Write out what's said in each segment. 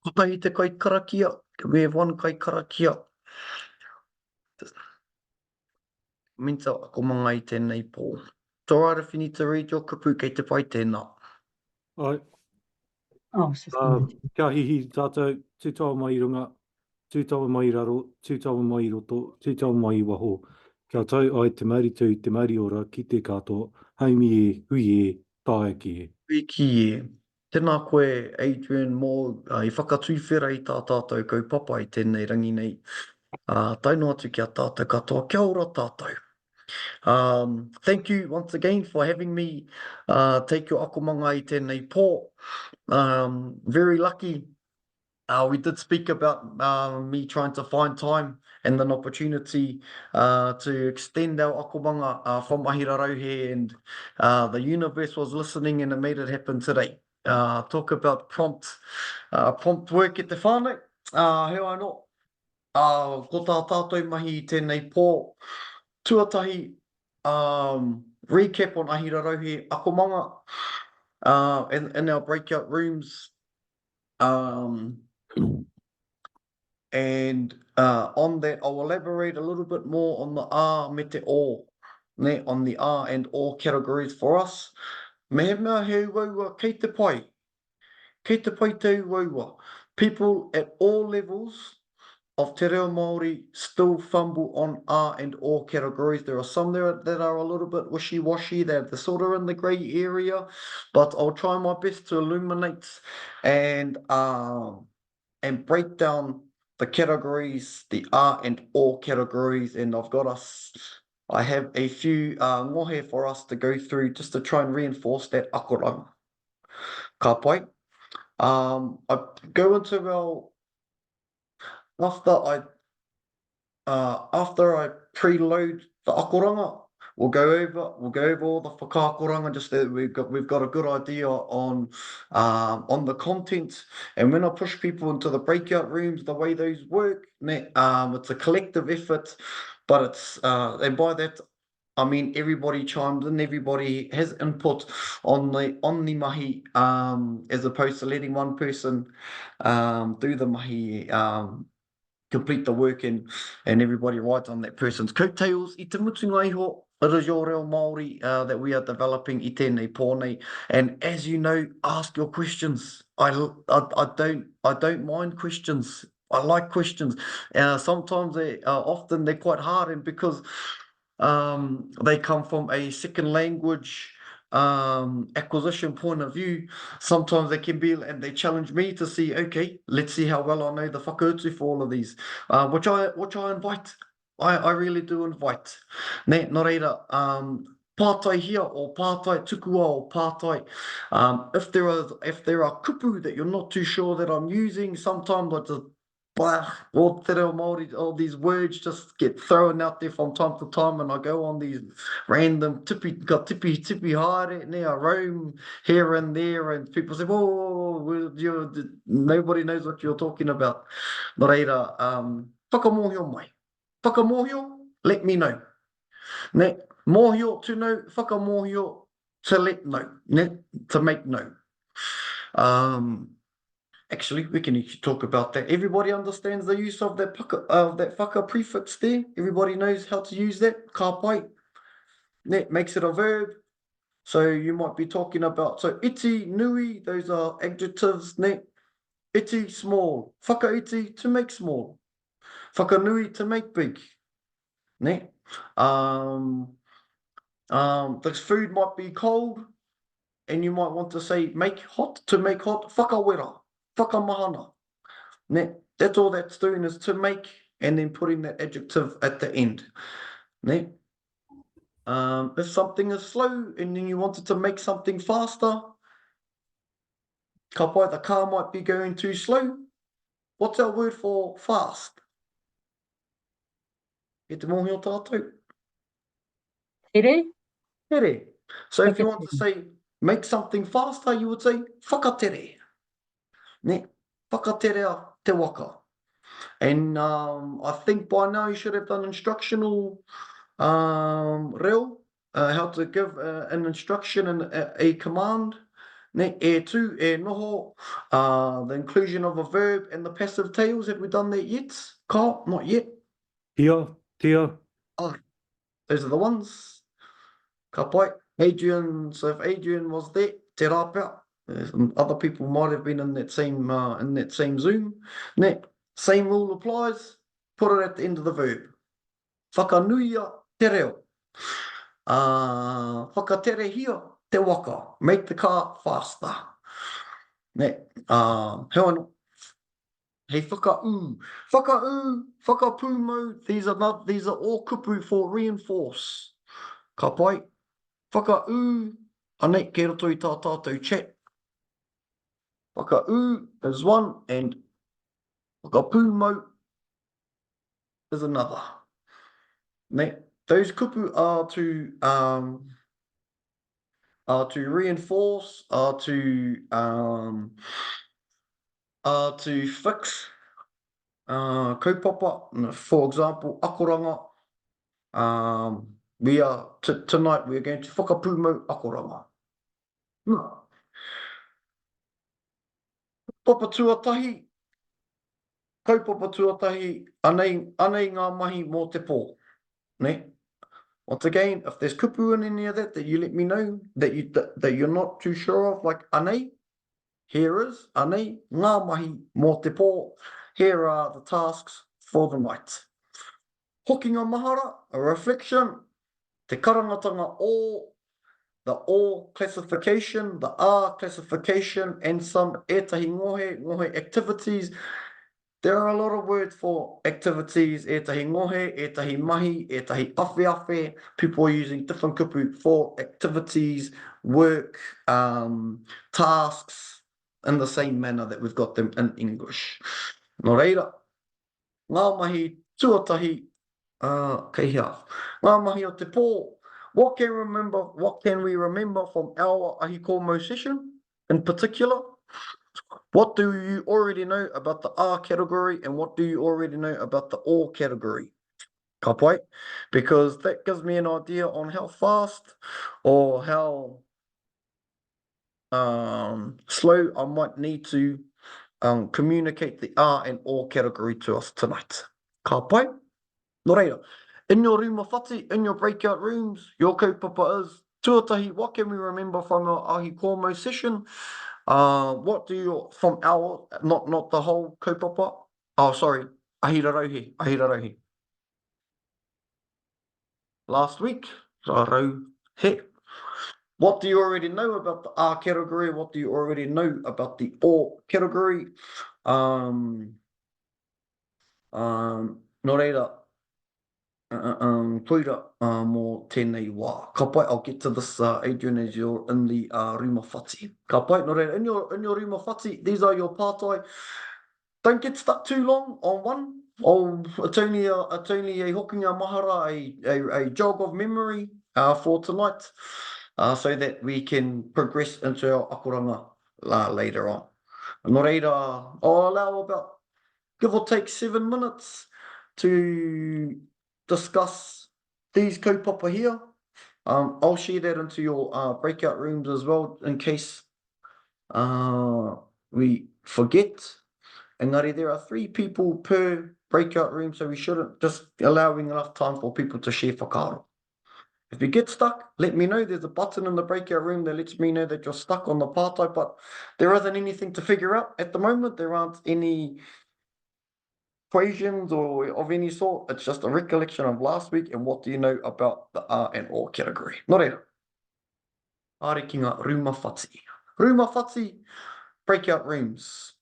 Kotahi te kai karakia. We have one kai karakia. Minta ako mga i tēnei pō. Tō rara if you need to read your kapu kei te pai tēnā. Ai, Oh, kia hihi tātou, tūtawa mai i runga, tūtawa mai i raro, tūtawa mai i roto, tūtawa mai i waho. Kia tau ai te mauri tū, te mauri ora, ki te katoa, haumi e, hui e, tāe ki e. Wiki e. Tēnā koe, Adrian Moore, i whakatūwhera i tā tātou kaupapa i tēnei rangi nei. Taino atu kia tātou katoa. Kia ora tātou. Thank you once again for having me take your akomanga i tēnei pō. Very lucky. We did speak about me trying to find time and an opportunity to extend our akomanga from Ahirarauhe, and the universe was listening and it made it happen today. Talk about prompt work at te whānau. He anō, ko tā tātou mahi i tēnei pō. Tuatahi, recap on Ahirarauhe akomanga in our breakout rooms. And on that, I'll elaborate a little bit more on the A me te O, on the A and O categories for us. Me mea he waua kei te pai te waua. People at all levels of te reo Māori still fumble on A and O categories. There are some there that are a little bit wishy-washy, they're sort of in the grey area, but I'll try my best to illuminate and break down the categories, the A and O categories, and I have a few ngohe for us to go through just to try and reinforce that akoranga. Ka pai. I go into our, after I preload the akoranga, we'll go over all the whakaakoranga, just that we've got a good idea on the content. And when I push people into the breakout rooms, the way those work, it's a collective effort, but it's and by that I mean everybody chimes in, everybody has input on the mahi, as opposed to letting one person do the mahi, complete the work and everybody rides on that person's coattails. I te mutunga iho, it is your reo Māori that we are developing i tēnei pōnei. And as you know, ask your questions. I don't mind questions. I like questions. Sometimes often they're quite hard, and because they come from a second language acquisition point of view, sometimes they can be, and they challenge me to see, okay, let's see how well I know the whakautu for all of these, which I invite. I really do invite. Ne, nō reira, pātai hia or pātai tukua or pātai. If there are kupu that you're not too sure that I'm using, sometimes I just all te reo Māori, all these words just get thrown out there from time to time, and I go on these random tipi haere, ne, I roam here and there, and people say, "Oh, nobody knows what you're talking about." Nō reira, whakamohio mai. Whakamohio, let me know. Ne, mohio to know, whakamohio to let know, ne, to make know. Actually, we can talk about that. Everybody understands the use of that whaka prefix there. Everybody knows how to use that. Ka pai. That makes it a verb. So you might be talking about, so iti, nui, those are adjectives. Ne? Iti, small. Whaka iti, to make small. Whaka nui, to make big. Ne? This food might be cold, and you might want to say make hot, to make hot. Whakawera. Whakamahana. Ne, that's all that's doing, is to make and then putting that adjective at the end. Ne? If something is slow and then you wanted to make something faster, ka pai, the car might be going too slow. What's our word for fast? E te mohi o tātou? Tere? Tere. So if you want to say make something faster, you would say whakatere. Ne? Whakaterea te waka. And I think by now you should have done instructional reo, how to give an instruction and a command. Ne, e tu, e noho, the inclusion of a verb and the passive tails. Have we done that yet? Ka, not yet. Tia, tia. Oh, those are the ones. Ka pai. Adrian, so if Adrian was there, te rāpea. Other people might have been in that same Zoom. Ne, same rule applies. Put it at the end of the verb. Whakanuia te reo. Whakatere hia te waka. Make the car faster. Ne, he anō. Hei whakau. Whakau, whakapūmau. These are all kupu for reinforce. Ka pai. Whakau. Anei, kei roto i tā tātou chat. Whakau is one and whakapūmau is another. Ne, those kupu are to reinforce, are to fix. Kaupapa, for example, akoranga. Tonight we are going to whakapūmau akoranga. Papa tuatahi, kaupapa tuatahi, anei ngā mahi mō te pō. Ne? Once again, if there's kupu in any of that you let me know that you're not too sure of, like anei, here is anei ngā mahi mō te pō. Here are the tasks for the night. Hokinga mahara, a reflection, te karangatanga o, the o classification, the a classification, and some etahi ngohe activities. There are a lot of words for activities, etahi ngohe, etahi mahi, etahi awhi. People are using different kupu for activities, work, tasks, in the same manner that we've got them in English. Nō reira, ngā mahi tuatahi, kei hea. Ngā mahi o te pō, what can we remember from our ahi komo session in particular? What do you already know about the A category and what do you already know about the O category? Ka pai? Because that gives me an idea on how fast or how slow I might need to communicate the A and O category to us tonight. Ka pai? Nō reira, in your rūma whati, in your breakout rooms, your kaupapa is tuatahi, what can we remember from our ahi komo session? What do you, from our, not the whole kaupapa? Oh, sorry, ahira rauhi. Last week, rau he. What do you already know about the A category? What do you already know about the O category? Nō reira, toira mō tēnei wā. Ka pai, I'll get to this, Adrian, as you're in the rūma whati. Ka pai, nō reira, in your rūma whati, these are your pātai. Don't get stuck too long on one. It's only a hokinga mahara, a jog of memory for tonight, so that we can progress into our akoranga later on. Nō reira, I'll allow about, give or take 7 minutes to discuss these kaupapa here. I'll share that into your breakout rooms as well in case we forget. Engari, there are 3 people per breakout room, so we shouldn't just allowing enough time for people to share whakaaro. If you get stuck, let me know. There's a button in the breakout room that lets me know that you're stuck on the pātai, but there isn't anything to figure out at the moment. There aren't any equations or of any sort. It's just a recollection of last week and what do you know about the A and O category. Nō reira. Āre ki ngā rūma whati. Rūma whati, breakout rooms.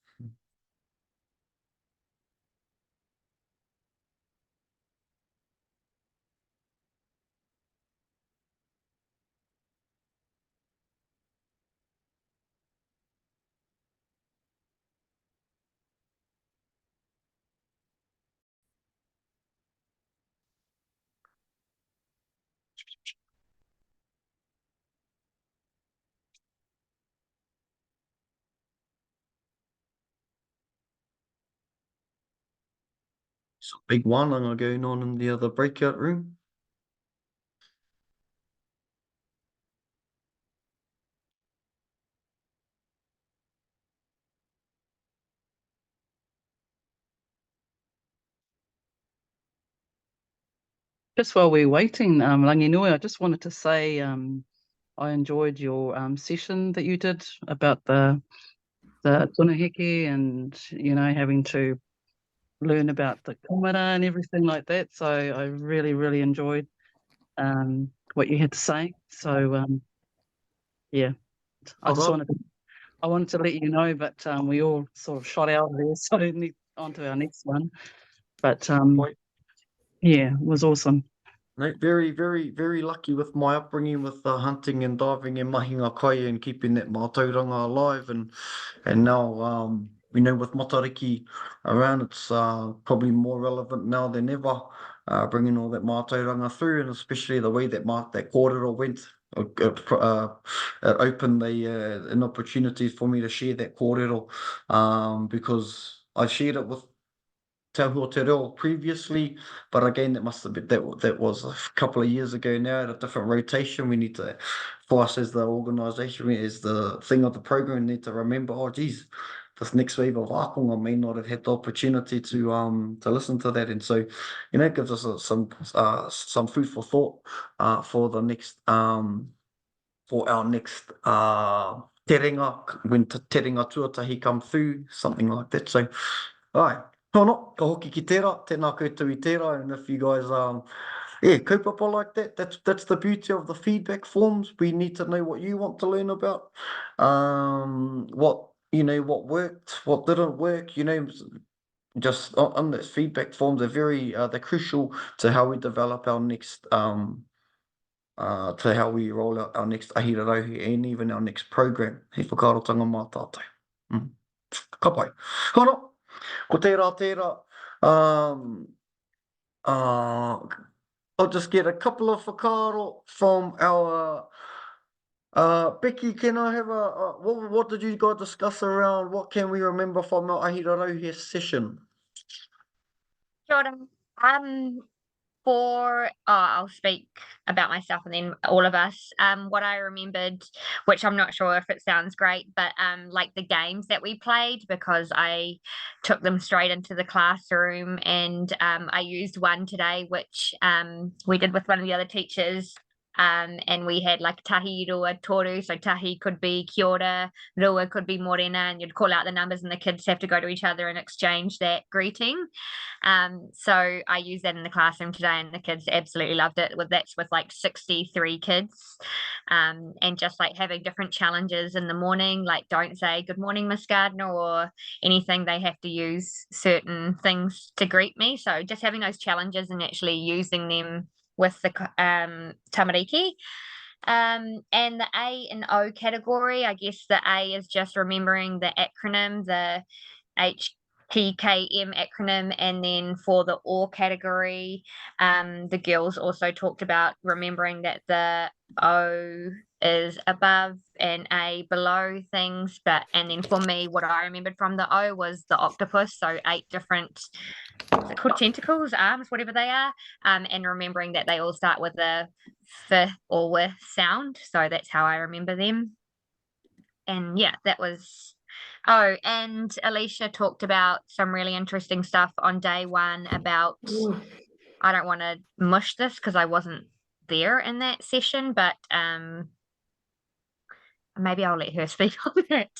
It's a big wānanga going on in the other breakout room. Just while we're waiting, Ranginui, I just wanted to say I enjoyed your session that you did about the tunaheke and, you know, having to learn about the kumara and everything like that. So I really, really enjoyed what you had to say. So yeah, I just Alright. wanted to let you know, but we all sort of shot out of there, so on to our next one. But yeah, it was awesome. No, very, very, very lucky with my upbringing with hunting and diving and mahinga kai and keeping that mātauranga alive and now you know with Matariki around it's probably more relevant now than ever bringing all that mātauranga through and especially the way that that kōrero went it opened an opportunity for me to share that kōrero because I shared it with Te Ahua Te Reo previously, but again, that must have been that was a couple of years ago now at a different rotation. We need to, for us as the organisation, as the thing of the program, we need to remember, oh geez, this next wave of Akonga may not have had the opportunity to listen to that. And so, you know, it gives us some food for thought for the next for our next te ringa, when te ringa tuatahi come through, something like that. So, ai, tono, ka hoki ki tērā, tēnā koutou I tērā, and if you guys, yeah, kaupapa like that, that's the beauty of the feedback forms. We need to know what you want to learn about, what, you know, what worked, what didn't work, you know, just on those feedback forms are very, they're crucial to how we develop our next, to how we roll out our next Ahira Rauhi and even our next program. He whakaarotanga mā tātou. Ka pai. Hono, ko tērā. I'll just get a couple of whakaaro from our Becky, can I have what did you guys discuss around what can we remember from our Ahira Rauhi session? Jordan, I'll speak about myself and then all of us. What I remembered, which I'm not sure if it sounds great, but like the games that we played, because I took them straight into the classroom and I used one today, which we did with one of the other teachers. And we had like tahi, rua, toru. So tahi could be kia ora, rua could be morena, and you'd call out the numbers and the kids have to go to each other and exchange that greeting. So I used that in the classroom today and the kids absolutely loved it. That's with like 63 kids. And just like having different challenges in the morning, like don't say good morning, Miss Gardner, or anything. They have to use certain things to greet me. So just having those challenges and actually using them with the tamariki. And the A and O category, I guess the A is just remembering the acronym, the HTKM acronym, and then for the OR category, the girls also talked about remembering that the O is above and A below things, and then for me, what I remembered from the O was the octopus, so 8 different, is it called tentacles, arms, whatever they are, and remembering that they all start with a f or with sound, so that's how I remember them. And yeah, that was. Oh, and Alicia talked about some really interesting stuff on day one about, I don't want to mush this because I wasn't there in that session, but maybe I'll let her speak on it.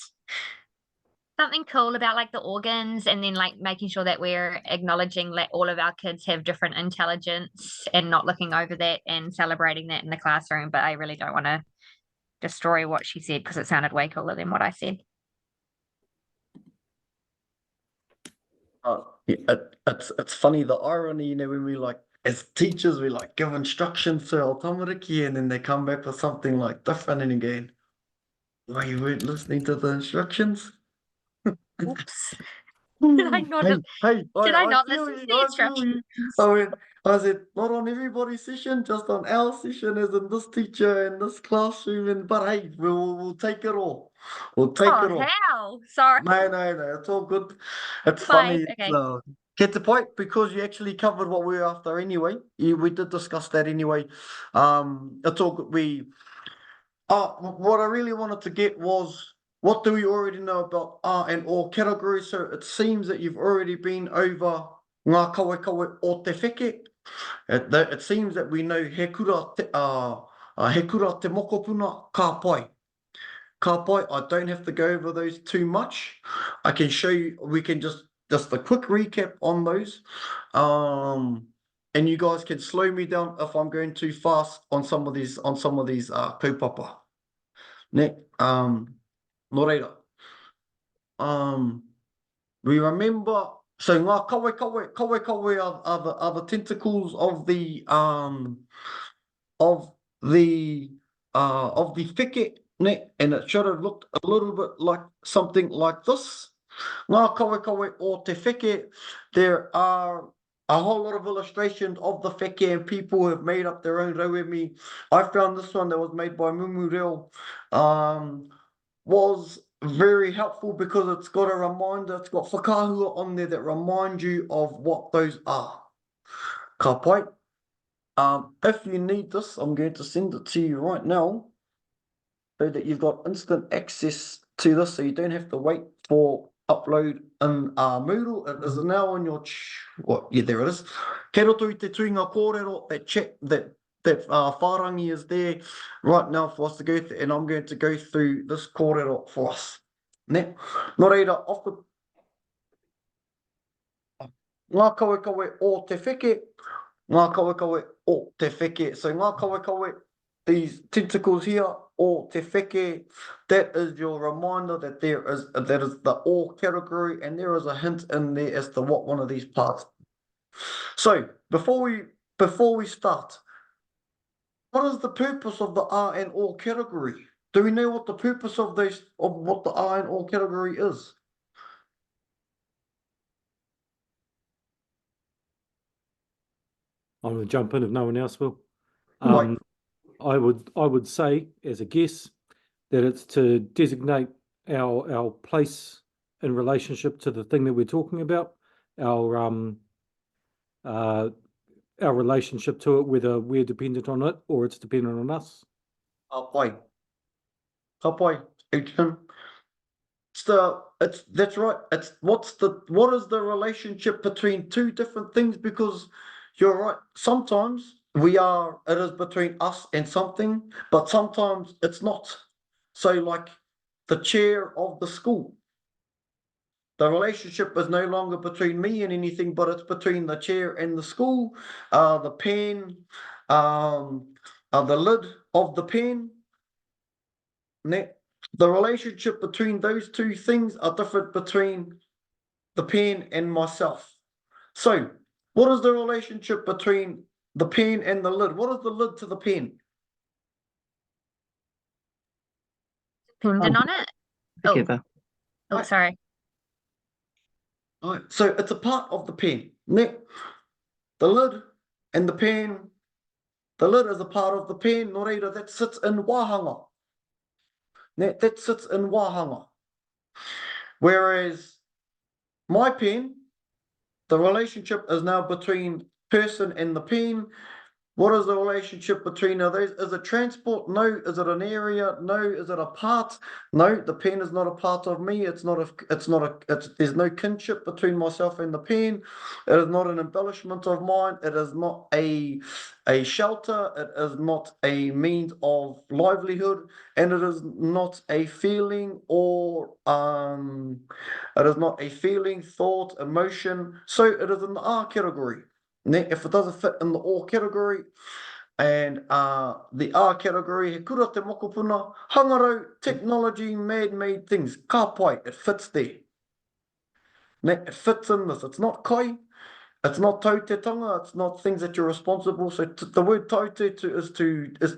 Something cool about like the organs and then like making sure that we're acknowledging that all of our kids have different intelligence and not looking over that and celebrating that in the classroom. But I really don't want to destroy what she said because it sounded way cooler than what I said. Yeah, it's funny the irony, you know, when we like as teachers we like give instructions to our tamariki and then they come back with something like different and again, why you weren't listening to the instructions? Oops. Did I not? Did I not listen to the instructions? I said, not on everybody's session, just on our session, as in this teacher and this classroom. But hey, we'll take it all. We'll take it all. Hell, sorry. No, it's all good. It's Fine, funny. okay. Get the point because you actually covered what we were after anyway. We did discuss that anyway. It's all good. What I really wanted to get was, what do we already know about R and OR categories? So it seems that you've already been over ngā kawe o te wheke It seems that we know he kura te mokopuna ka pai. Ka pai, I don't have to go over those too much. I can show you, we can just a quick recap on those. And you guys can slow me down if I'm going too fast on some of these kaupapa. Ne, no reira. We remember, so ngā kawe are the tentacles of the wheke, ne, and it should have looked a little bit like something like this. Ngā kawe o te wheke, there are a whole lot of illustrations of the wheke, and people have made up their own rauemi. I found this one that was made by Mumu Reo, was very helpful because it's got a reminder, it's got whakahua on there that remind you of what those are. Ka pai. If you need this, I'm going to send it to you right now so that you've got instant access to this, so you don't have to wait for upload in Moodle. It is now on your there it is. Kei roto I te tuinga kōrero, that chat, that whārangi is there right now for us to go through, and I'm going to go through this kōrero for us. Ne? Nō reira, off the ngā kawe o te wheke, ngā kawe o te wheke. So ngā kawe, these tentacles here, o te wheke, that is your reminder that that is the O category, and there is a hint in there as to what one of these parts. So before we start, what is the purpose of the R and O category? Do we know what the purpose of what the R and O category is? I'm going to jump in if no one else will. Right. I would say, as a guess, that it's to designate our place in relationship to the thing that we're talking about, our relationship to it, whether we're dependent on it or it's dependent on us. Ka pai, Adrian. That's right. What is the relationship between two different things? Because you're right. Sometimes it is between us and something, but sometimes it's not. So like the chair of the school, the relationship is no longer between me and anything, but it's between the chair and the school, the pen, the lid of the pen. The relationship between those two things are different between the pen and myself. So what is the relationship between the pen and the lid? What is the lid to the pen? Dependent on it. Together. Oh, sorry. All right, so it's a part of the pen. The lid and the pen. The lid is a part of the pen, nō reira, that sits in wāhanga. That sits in wāhanga. Whereas my pen, the relationship is now between person and the pen. What is the relationship between those? Is it transport? No. Is it an area? No. Is it a part? No. The pen is not a part of me. There's no kinship between myself and the pen. It is not an embellishment of mine. It is not a shelter. It is not a means of livelihood, and it is not a feeling or it is not a feeling, thought, emotion. So it is in the R category. If it doesn't fit in the O category and the R category, he kura te mokopuna, hangarau, technology, man-made things, ka pai, it fits there. It fits in this. It's not kai, it's not tautetanga, it's not things that you're responsible. So the word tautetu is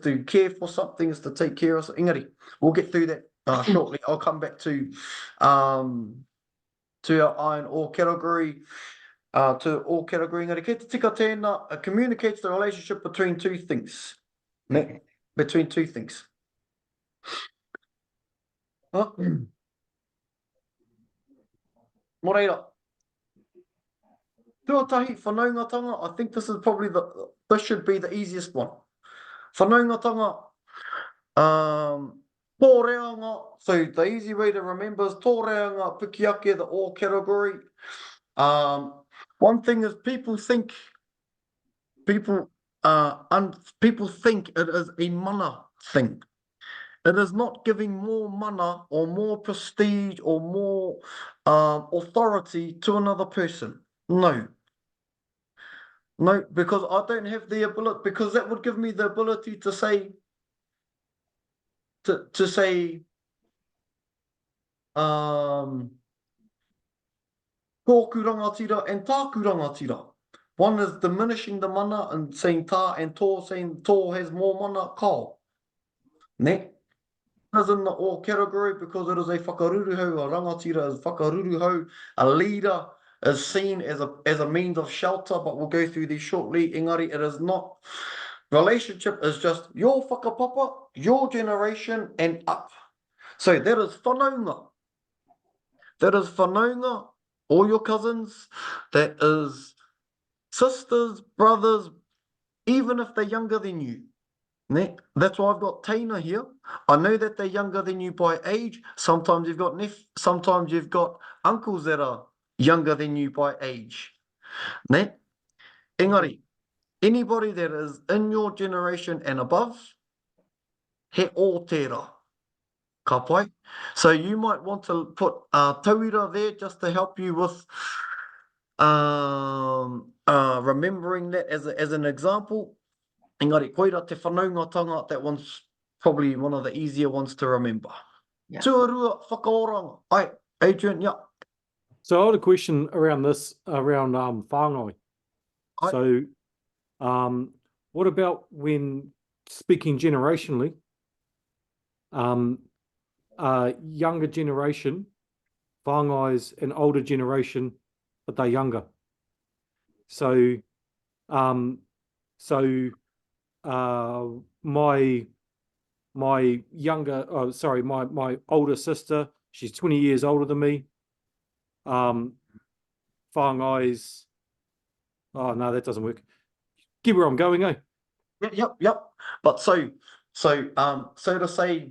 to care for something, is to take care of something. Ingari, we'll get through that shortly. I'll come back to our iron ore category. To all category, ngari kei te tika tēnā, communicates the relationship between two things. Between two things. Mō reira. Tuatahi, whanaungatanga, I think this is probably this should be the easiest one. Whanaungatanga, tōreanga, so the easy way to remember is tōreanga, pikiake, the all category. One thing is people think people people think it is a mana thing. It is not giving more mana or more prestige or more authority to another person. No. No, because I don't have the ability, because that would give me the ability to say, to say, tōku rangatira and tāku rangatira. One is diminishing the mana and saying tā, and tō saying tō has more mana, kao. Ne? Is in the all category because it is a whakaruruhau, a rangatira is whakaruruhau, a leader is seen as a means of shelter, but we'll go through these shortly. Engari, it is not. Relationship is just your whakapapa, your generation, and up. So that is whanaunga. That is whanaunga, all your cousins. That is sisters, brothers, even if they're younger than you. Ne? That's why I've got Taina here. I know that they're younger than you by age. Sometimes you've got sometimes you've got uncles that are younger than you by age. Ne? Engari, anybody that is in your generation and above, he o tērā. Ka pai? So you might want to put tauira there just to help you with remembering that as an example. Engari, koira te whanaungatanga, that one's probably one of the easier ones to remember. Yeah. Tuarua whakaoranga. Ai, Adrian, yeah. So I had a question around this, around whāngai. Aye. So what about when speaking generationally, younger generation, whāngai's an older generation, but they're younger. So my older sister, she's 20 years older than me. Whāngai's, oh no, that doesn't work. Get where I'm going, eh? Yep. But so to say,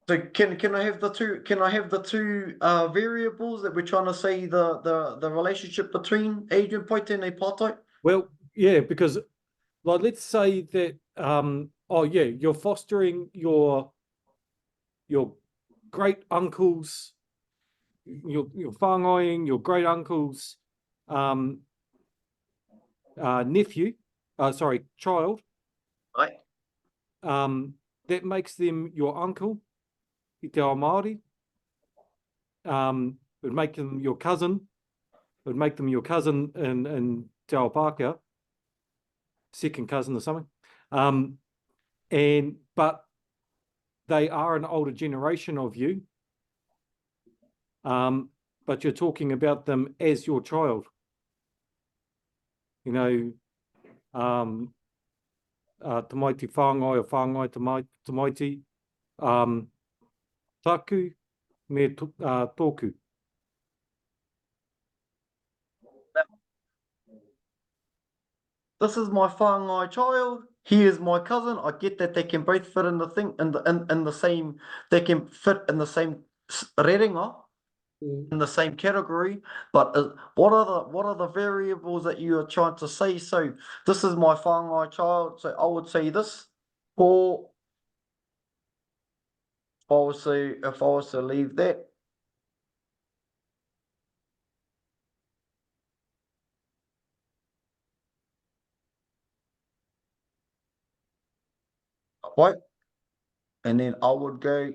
so can I have the two? Can I have the two variables that we're trying to say the relationship between Adrian Poite and Pātai? Well, yeah, because like let's say that you're fostering your great uncles, your whāngaiing, your great uncle's child. Right. That makes them your uncle, i te ao Māori. It would make them your cousin. It would make them your cousin in te ao Pākehā, second cousin or something. But they are an older generation of you. But you're talking about them as your child. You know, tamaiti whāngai or whāngai tamaiti, taku me tōku. This is my whāngai child. He is my cousin. I get that they can both fit in the thing in the same. They can fit in the same rerenga, in the same category. But what are the variables that you are trying to say? So this is my whāngai child. So I would say this. Or if I was to leave that. Right, and then I would go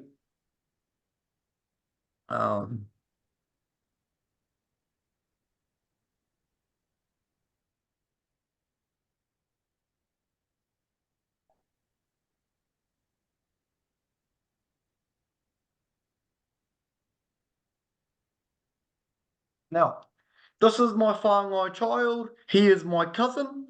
now, this is my whāngai child, he is my cousin.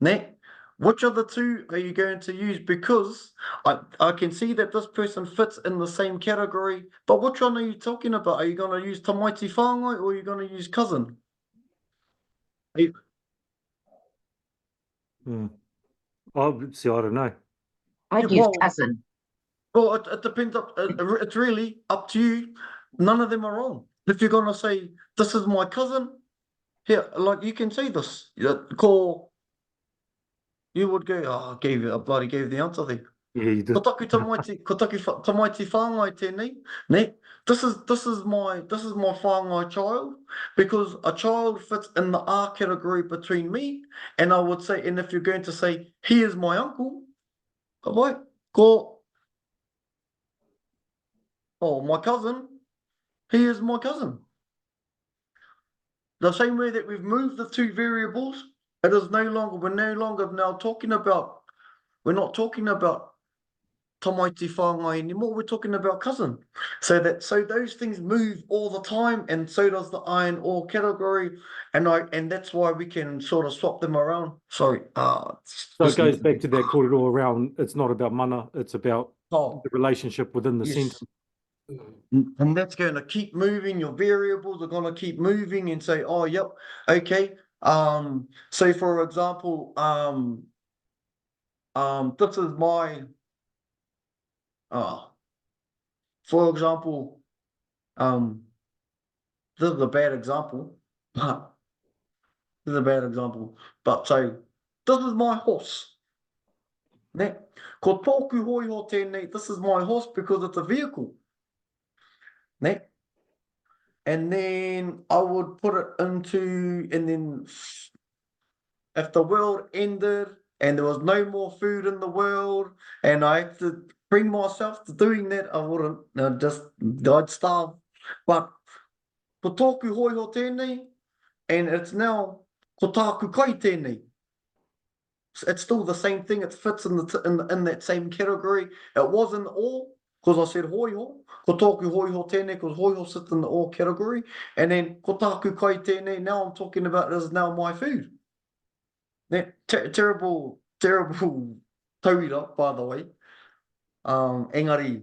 Ne? Which of the two are you going to use? Because I can see that this person fits in the same category, but which one are you talking about? Are you going to use tamaiti whāngai or are you going to use cousin? Obviously, I don't know. I'd Yeah, use well- cousin. Well, it depends. It's really up to you. None of them are wrong. If you're going to say, this is my cousin, Here, like you can see this. Ko, you would go, oh, I bloody gave the answer there. Yeah, you Ko did. taku ta mai te whāngai tēnei, ne? This is my whāngai child, because a child fits in the R category between me, and I would say, and if you're going to say, he is my uncle, ka mai, my cousin, he is my cousin. The same way that we've moved the two variables, we're no longer now talking about, we're not talking about tamaiti whāngai anymore, we're talking about cousin. So those things move all the time, and so does the iron ore category, and that's why we can sort of swap them around. Sorry. So it goes back to that korero around, it's not about mana, it's about Oh, the relationship within the yes. sentence. And that's going to keep moving. Your variables are going to keep moving and say, oh, yep, okay. So for example, this is my, for example, this is a bad example, but this is a bad example. But so this is my horse. Ne? Ko tōku hoi ho tēnei, this is my horse because it's a vehicle. Ne? And then I would put it into, and then if the world ended and there was no more food in the world, and I had to bring myself to doing that, I wouldn't. I'd starve. But ko tōku hoi ho tēnei, and it's now ko tāku kai tēnei. It's still the same thing. It fits in that same category. It wasn't all, because I said hoi ho. Ko tōku hoi ho tēnei, because hoi ho sits in the all category. And then ko tāku kai tēnei, now I'm talking about this is now my food. That terrible tauira, by the way. Engari,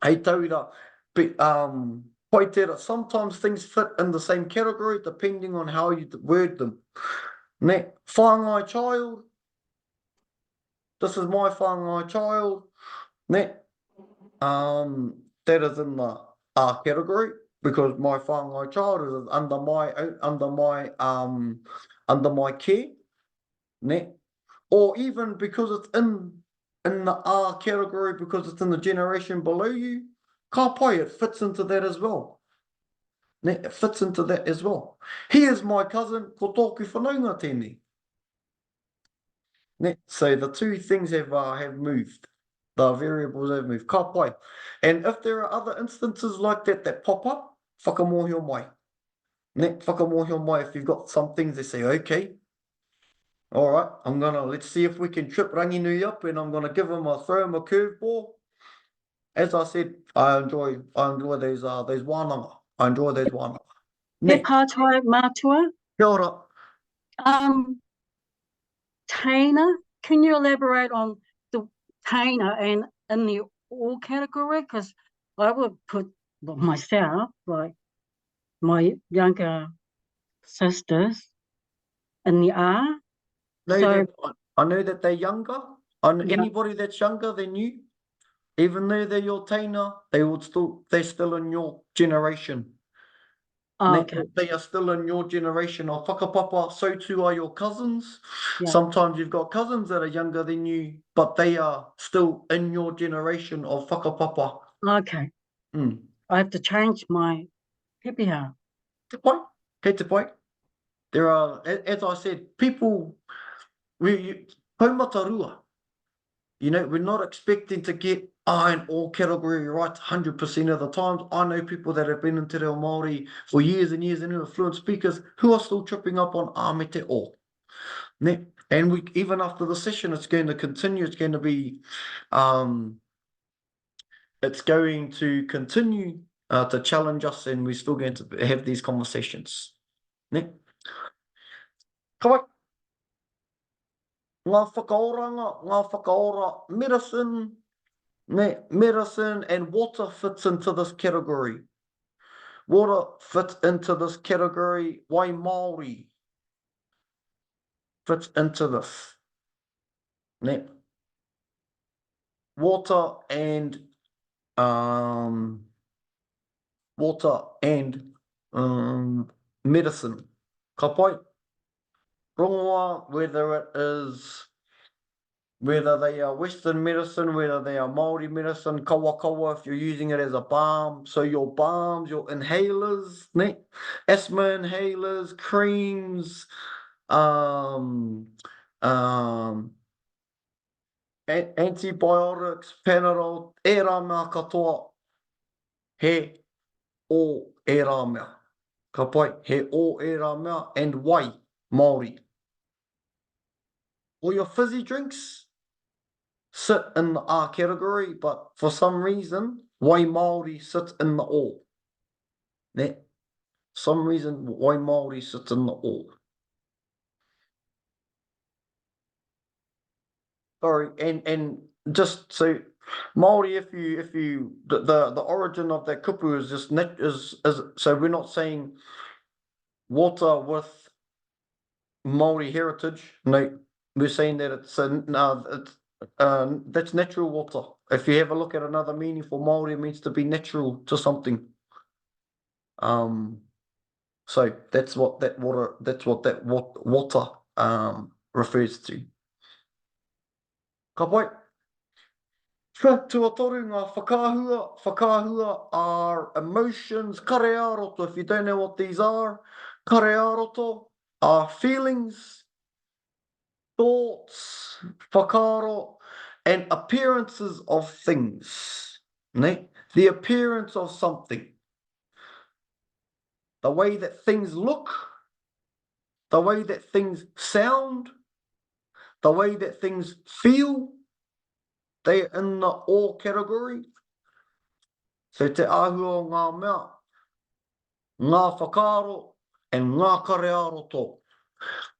hei tauira, but pai tera, sometimes things fit in the same category depending on how you word them. Ne, whāngai child, this is my whāngai child. Ne, that is in the R category, because my whāngai child is under my care. Ne? Or even because it's in the R category, because it's in the generation below you, ka pai, it fits into that as well. Ne? It fits into that as well. He is my cousin, ko tōku whanaunga tēnei. Ne? So the two things have moved. The variables have moved. Ka pai. And if there are other instances like that pop up, whakamohio mai. Ne? Whakamohio mai, if you've got some things that say, okay, all right, let's see if we can trip Ranginui up, and I'm gonna throw him a curveball. As I said, I enjoy those wānanga. I enjoy those wānanga. He Ne, pātai mātua. kia ora. Taina, can you elaborate on the taina and in the all category? Because I would put myself, like my younger sisters, in the R. I know that they're younger. Yeah. Anybody that's younger than you, even though they're your taina, they're still in your generation. Okay. They are still in your generation of whakapapa, so too are your cousins. Yeah. Sometimes you've got cousins that are younger than you, but they are still in your generation of whakapapa. Okay. I have to change my PPR. Te pai, kei te pai. There are, as I said, people, kaumata rua. You know, we're not expecting to get iron ore category right 100% of the times. I know people that have been in Te Reo Māori for years and years and who are fluent speakers who are still tripping up on āmete o. Ne? And even after the session, it's going to continue. It's going to be, it's going to continue to challenge us, and we're still going to have these conversations. Ne? Kawai. Ngā whakaora, medicine and water fits into this category. Water fits into this category. Wai Māori fits into this. Ne? Water and medicine Ka pai. Rongoa, whether they are Western medicine, whether they are Māori medicine, kawa, if you're using it as a balm. So your balms, your inhalers, ne? Asthma inhalers, creams, antibiotics, Panadol, e rā mea katoa, he o e rā mea. Ka pai, he o e rā mea, and wai, Māori. All your fizzy drinks sit in the R category, but for some reason, wai Māori sits in the o. Ne? Some reason, wai Māori sits in the o. Sorry, and just so Māori, if you the origin of that kupu is just is so we're not saying water with Māori heritage. No, we're saying that it's that's natural water. If you have a look at another meaning for Māori, it means to be natural to something. So that's what that water refers to. Ka pai. Tuatoru ngā whakahua are emotions, karearoto, if you don't know what these are, karearoto are feelings, thoughts, whakaro, and appearances of things. Ne? The appearance of something. The way that things look, the way that things sound, the way that things feel, they are in the all category. So te āhua o ngā mea, ngā whakaro, and ngā karearoto.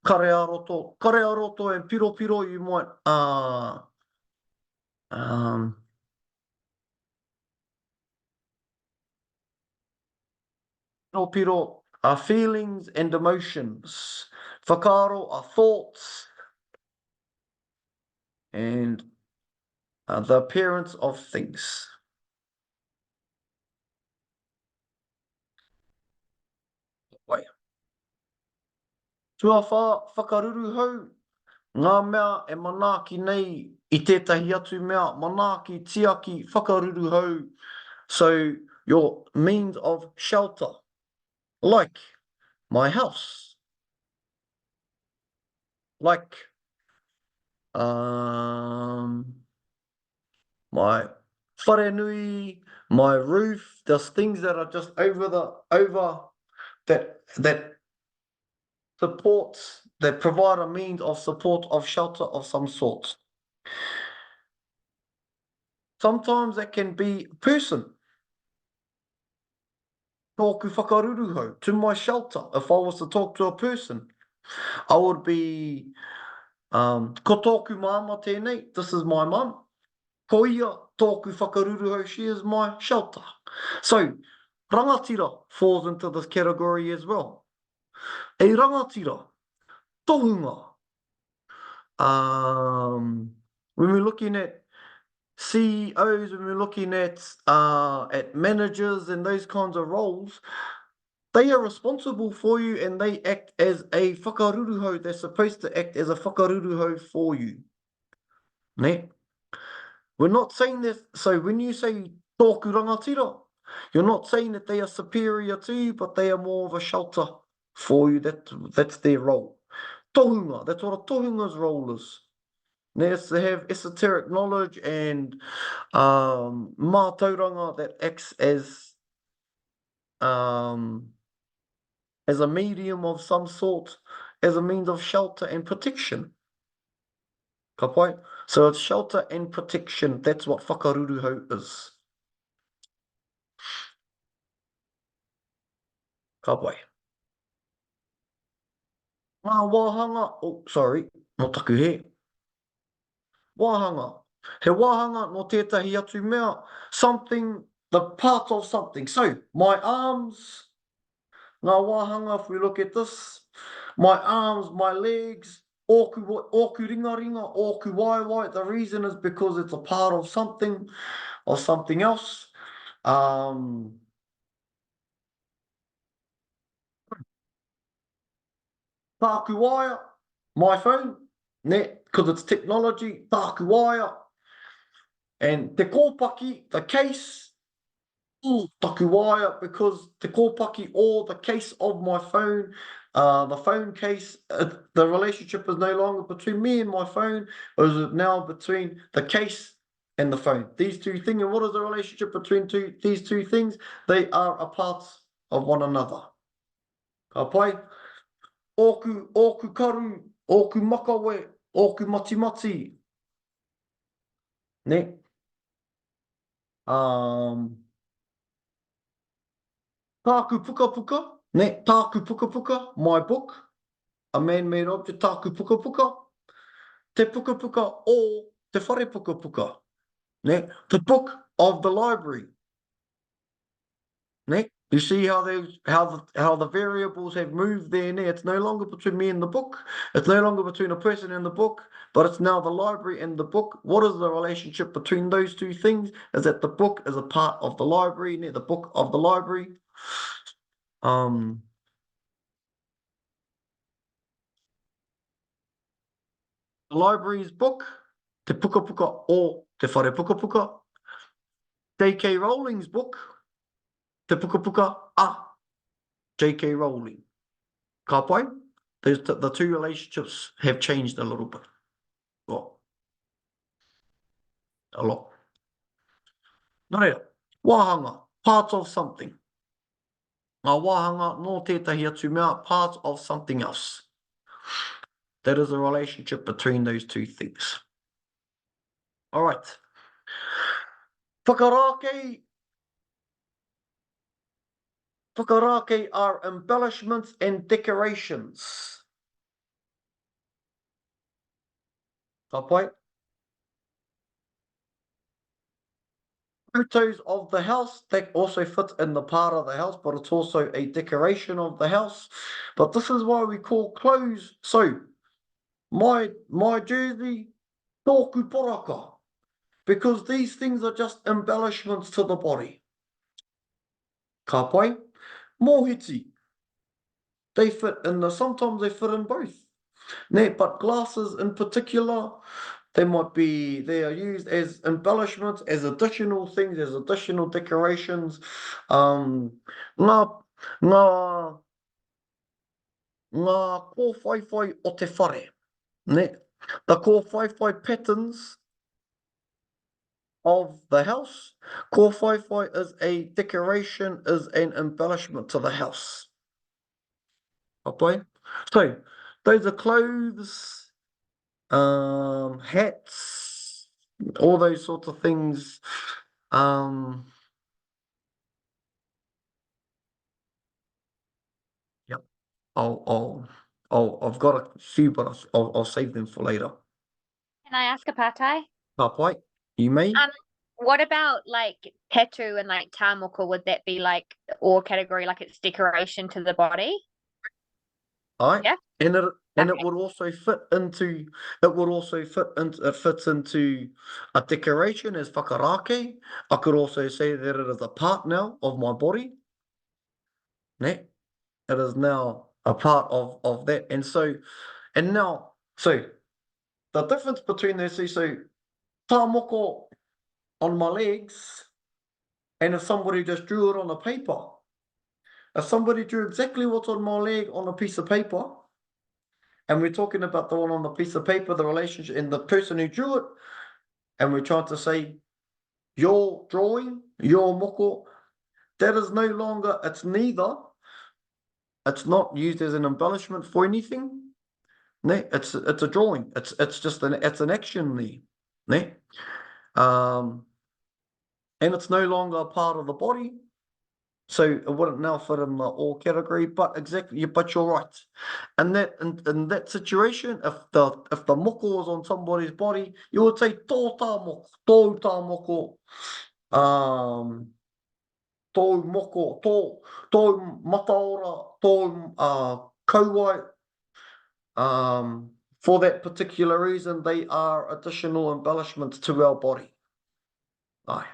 Karearoto and piro, you might, piro are feelings and emotions. Whakaro are thoughts and the appearance of things. Wai. Tua whakaruru hau, ngā mea e manaaki nei I tētahi atu mea, manaaki, tiaki, whakaruru hau. So your means of shelter, like my house, like my wharenui, my roof. There's things that are just over that supports, that provide a means of support, of shelter of some sort. Sometimes that can be a person. Tōku whakaruru hau, to my shelter. If I was to talk to a person, I would be, ko tōku māma tēnei, this is my mum. Ko ia tōku whakaruru hau, she is my shelter. So, rangatira falls into this category as well. E rangatira, tohunga. When we're looking at CEOs, when we're looking at managers and those kinds of roles, they are responsible for you and they act as a whakaruru hau. They're supposed to act as a whakaruru hau for you. Ne? We're not saying this, so when you say tōku rangatira, you're not saying that they are superior to you, but they are more of a shelter for you. That's their role. Tohunga, that's what a tohunga's role is. They have esoteric knowledge and mātauranga that acts as a medium of some sort, as a means of shelter and protection. Ka pai? So it's shelter and protection. That's what whakaruru hau is. Ka pai. Ngā wāhanga, oh, sorry, no taku he. Wāhanga. He wāhanga no tētahi atu mea, something, the part of something. So, my arms, ngā wāhanga, if we look at this, my arms, my legs, oku ringa, oku waiwai. The reason is because it's a part of something or something else. tāku waia, my phone, ne, because it's technology, tāku waia, and te kōpaki, the case, taku waia, because te kōpaki or the case of my phone, the phone case, the relationship is no longer between me and my phone, it is now between the case and the phone. These two things, and what is the relationship between these two things? They are a part of one another. Ka pai, oku karu, oku makawe, oku mati. Ne? Tāku puka, ne? Tāku puka, my book, a man-made object, tāku puka, te puka o te whare puka, ne? The book of the library, ne? You see how the variables have moved there, ne? It's no longer between me and the book, it's no longer between a person and the book, but it's now the library and the book. What is the relationship between those two things? Is that the book is a part of the library, ne? The book of the library. The library's book, te puka o te whare puka. J.K. Rowling's book, te puka a J.K. Rowling. Ka pai? The two relationships have changed a little bit. Well, a lot. Nō reira, wāhanga, part of something. Ngā wāhanga nō tētahi atu mea, part of something else. That is a relationship between those two things. All right. Whakarākei. Whakarākei are embellishments and decorations. Ka pai? Photos of the house, that also fits in the part of the house, but it's also a decoration of the house. But this is why we call clothes. So, my jersey, tōku poraka, because these things are just embellishments to the body. Ka pai? Mohiti. They fit in sometimes they fit in both. Ne, but glasses in particular, they are used as embellishments, as additional things, as additional decorations. Ngā kōwhaiwhai o te whare. Ne? The kōwhaiwhai patterns of the house. Kōwhaiwhai is a decoration, is an embellishment to the house. Okay? So, those are clothes, hats, all those sorts of things. Yep. I've got a few, but I'll save them for later. Can I ask a patai? Ka pai, you may. What about like tattoo and like tāmoko? Would that be like all category, like it's decoration to the body? Aye. Yeah. And it Okay. would also fit into it fits into a decoration as whakarākei. I could also say that it is a part now of my body. Ne? It is now a part of that. And now the difference between this is tāmoko on my legs, and if somebody just drew it on a paper. If somebody drew exactly what's on my leg on a piece of paper, and we're talking about the one on the piece of paper, the relationship, and the person who drew it, and we're trying to say, your drawing, your moko, that is no longer, it's not used as an embellishment for anything. Ne? It's a drawing. It's just an action there. Ne? And it's no longer a part of the body. So it wouldn't now fit in the all category, but you're right. And in that situation, if the moko was on somebody's body, you would say tō tāmoko, tō moko, tō mataora, tō kauai. For that particular reason, they are additional embellishments to our body. Aye.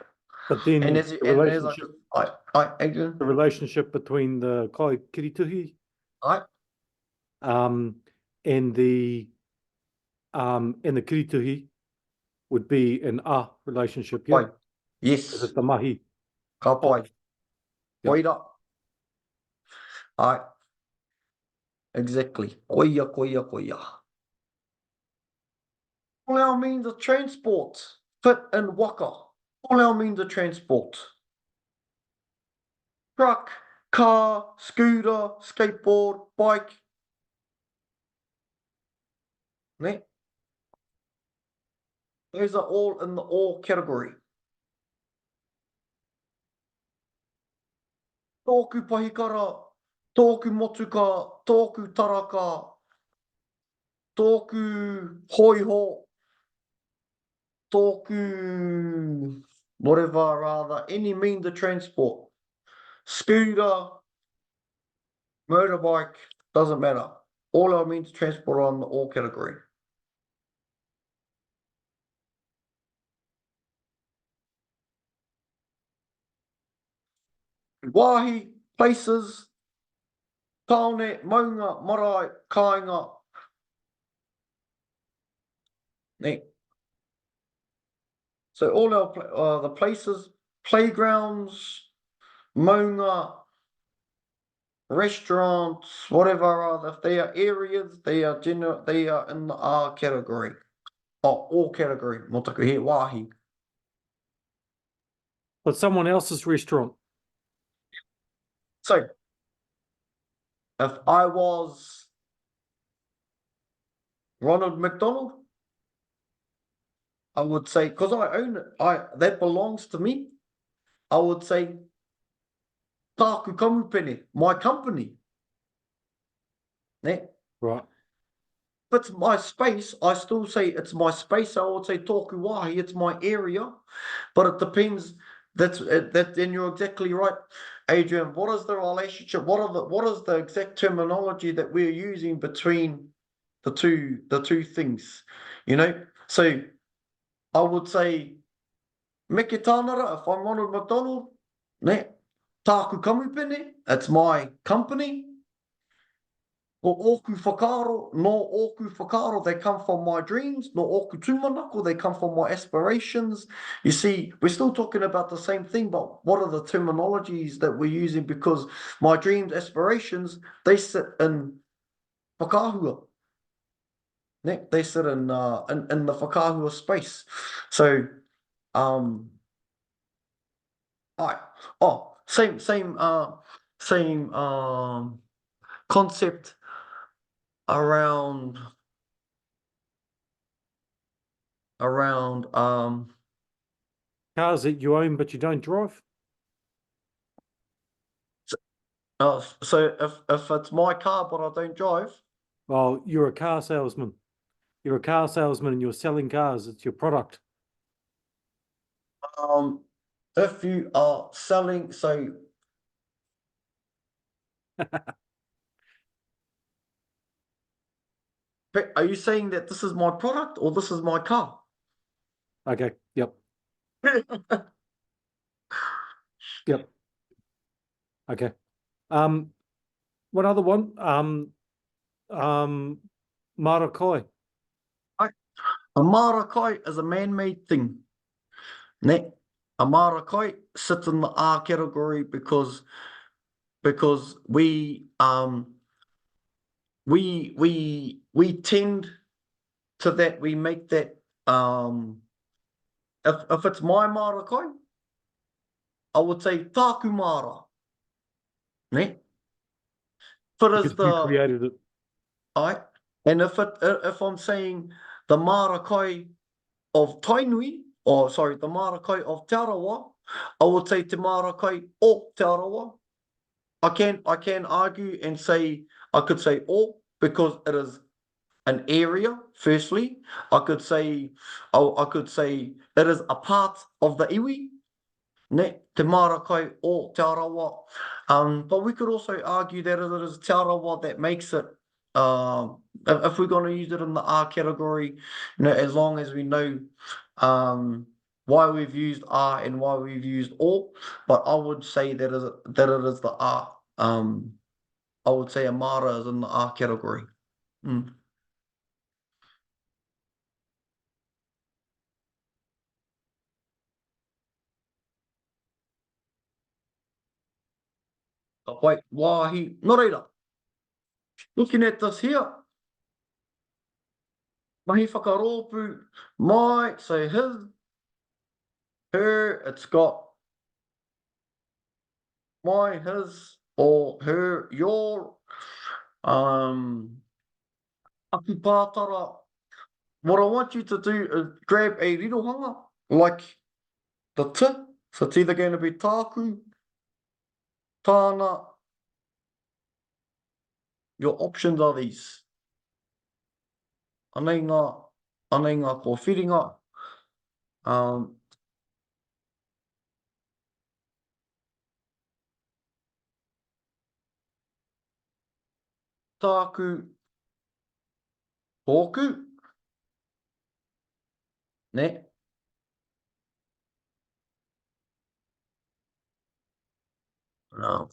But then And the relationship between the kai kirituhi Aye. and the kirituhi would be an a relationship, yeah? Pai. Yes. Because it's the mahi. Ka pai. Yeah. Koira. Ai. Exactly. Koia, koia, koia. All our means of transport fit in waka. All our means of transport. Truck, car, scooter, skateboard, bike. Ne? Those are all in the all category. Tōku pahikara, tōku motuka, tōku taraka, tōku hoiho, tōku whatever rather, any means of transport. Scooter, motorbike, doesn't matter. All our means of transport are in the all category. Wāhi, places, taone, maunga, marae, kāinga. Ne. So all our the places, playgrounds, maunga, restaurants, whatever, if they are areas, they are in the R category. Oh, all category, motaku he wāhi. But someone else's restaurant. So, if I was Ronald McDonald, I would say, because I own it, that belongs to me, I would say, Tāku Kamupene, my company. Ne? Right. If it's my space, I still say it's my space. I would say tōku wāhi, it's my area, but it depends. Then you're exactly right, Adrian. What is the relationship? What is the exact terminology that we're using between the two things? You know, so I would say Meke Tānara, if I'm Ronald McDonald, ne, Tāku Kamupene, it's my company. Or oku whakaaro, no oku whakaaro, they come from my dreams. No oku tūmanako, they come from my aspirations. You see, we're still talking about the same thing, but what are the terminologies that we're using? Because my dreams, aspirations, they sit in whakahua. They sit in the whakahua space. So, same concept around Cars that you own but you don't drive. so if it's my car but I don't drive, Well, you're a car salesman. You're a car salesman and you're selling cars. It's your product. if you are selling, so are you saying that this is my product or this is my car? Okay. Yep. Yep. Okay. One other one. Marakai. A marakai is a man-made thing. Ne? A marakai sits in the R category because we tend to that, we make that if it's my marakai, I would say Tāku Mara. Ne? Because you created it. And if I'm saying the marakai of Tainui, or sorry, the marakai of Te Arawa, I would say te marakai o Te Arawa. I can argue and say, I could say o because it is an area, firstly. I could say it is a part of the iwi, ne, te marakai o Te Arawa. But we could also argue that it is Te Arawa that makes it, if we're going to use it in the R category, you know, as long as we know why we've used R and why we've used O, but I would say that it is the R. I would say Amara is in the R category. Mm. Ka pai, wāhi, nō reira. Looking at this here, mahi whakarōpu, my, so his, her, it's got my, his, or her, your, aku pātara. What I want you to do is grab a rirohanga, like the t, so it's either going to be tāku, tāna, your options are these. Anei ngā ko whiringa, tāku, tōku, ne? No.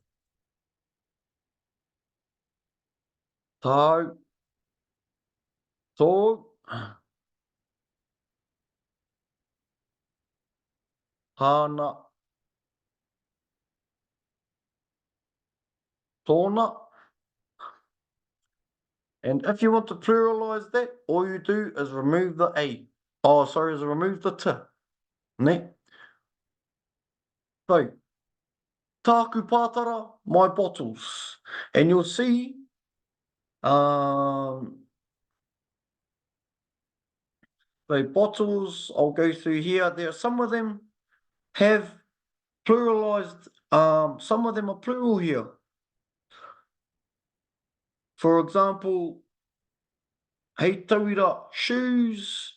Tāu, tō, hāna, tōna. And if you want to pluralize that, all you do is remove the A. Oh, sorry, is remove the T. Ne? So, tāku pātara, my bottles. And you'll see, so bottles, I'll go through here. There, some of them have pluralized, some of them are plural here. For example, hei tauira, shoes,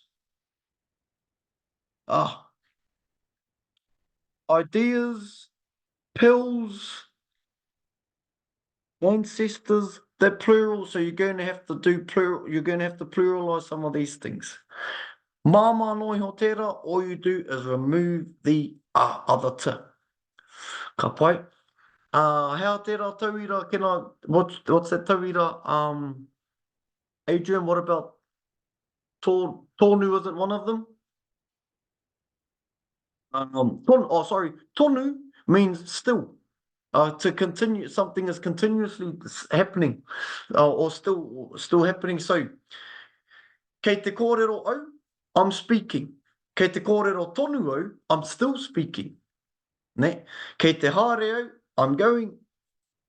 ideas, pills, ancestors, they're plural, so you're going to have to do plural, you're going to have to pluralize some of these things. Māma noi ho tērā, all you do is remove the other t. Ka pai. How tērā tauira, can I, what's that tauira? Adrian, what about tonu isn't one of them? Tonu means still. To continue, something is continuously happening, or still happening. So, kei te kōrero au, I'm speaking. Kei te kōrero tonu au, I'm still speaking. Ne? Kei te haere au, I'm going.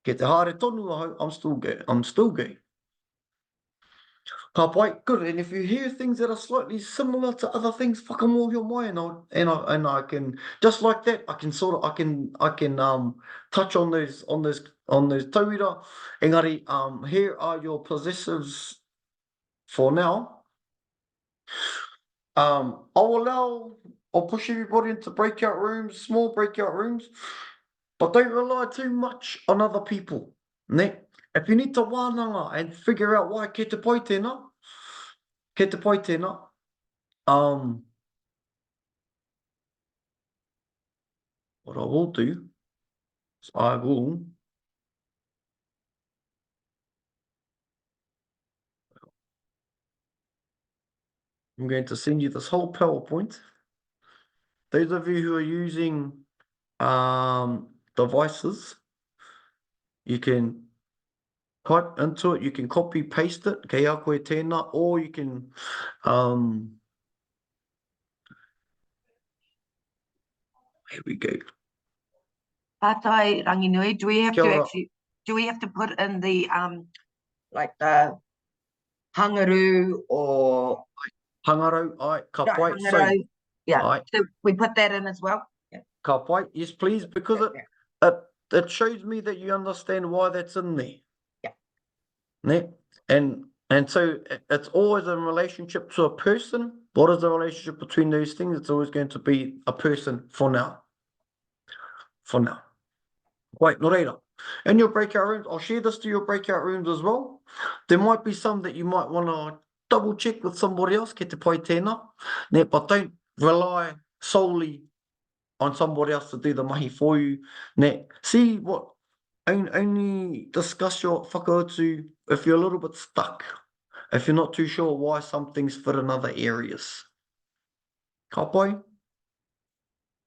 Kei te haere tonu au, I'm still going. Ka pai, good. And if you hear things that are slightly similar to other things, whakamohio mai, and I can, just like that, I can touch on those tauira. Engari, here are your possessives for now. I'll push everybody into breakout rooms, small breakout rooms, but don't rely too much on other people. Ne? If you need to wānanga and figure out why kei te pai tēnā, what I will do is I'm going to send you this whole PowerPoint. Those of you who are using devices, you can type into it, you can copy paste it, kei a koe tēnā, or you can here we go. Patai Ranginui, do we have Kia to ora. actually, do we have to put in the like the hangaru or Hangarau, ai, ka no, pai, so, hangarau? Yeah, ai, so we put that in as well. Yeah. ka pai, yes please, because it shows me that you understand why that's in there. Yeah. Ne? And so it's always in relationship to a person. What is the relationship between those things? It's always going to be a person for now. For now. Wait, no reira. In your breakout rooms, I'll share this to your breakout rooms as well. There might be some that you might want to double check with somebody else, ke te pai tēnā. Ne, but don't rely solely on somebody else to do the mahi for you. Ne, see what, only discuss your whakautu if you're a little bit stuck. if you're not too sure why some things fit in other areas. Ka pai?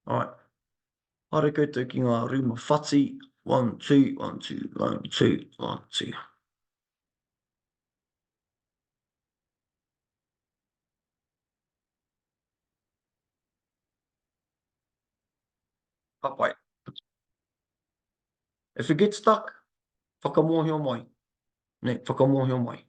Alright. Haere koutou ki ngā ruma whati. 1, 2, 1, 2, 1, 2, 1, 2. Ka pai. If you get stuck, whakamohio mai. Ne, whakamohio mai.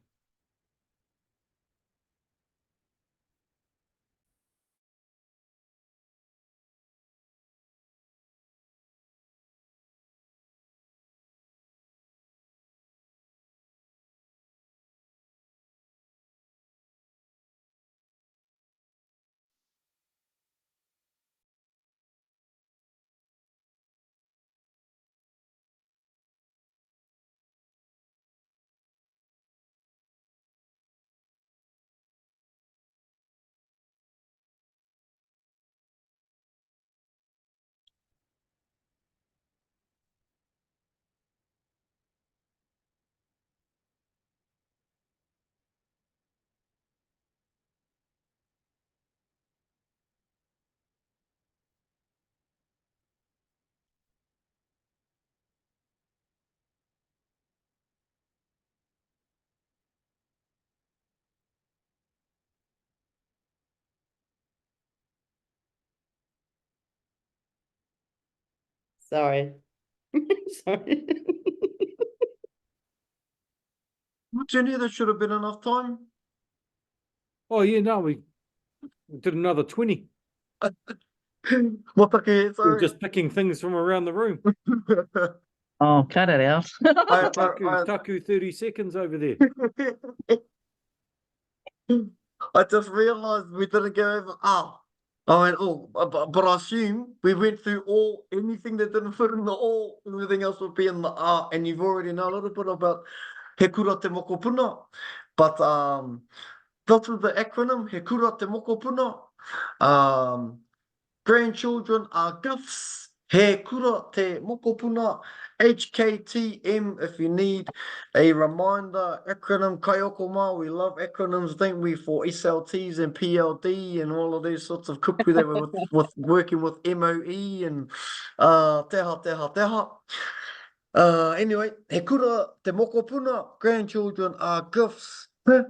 Sorry. Sorry. Jenny, that should have been enough time. Oh, yeah, no, we did another 20. What the We were sorry. just picking things from around the room. Oh, cut it out. Taku 30 seconds over there. I just realised we didn't go over I went, oh, but I assume we went through anything that didn't fit in the everything else would be in the and you've already know a little bit about he kura te mokopuna. But that's with the acronym, he kura te mokopuna. Grandchildren are gifts. He kura te mokopuna. HKTM if you need a reminder acronym kaioko mā. We love acronyms, don't we, for SLTs and PLD and all of these sorts of kupu that we're with working with MOE and teha. Anyway, he kura te mokopuna. Grandchildren are gifts. They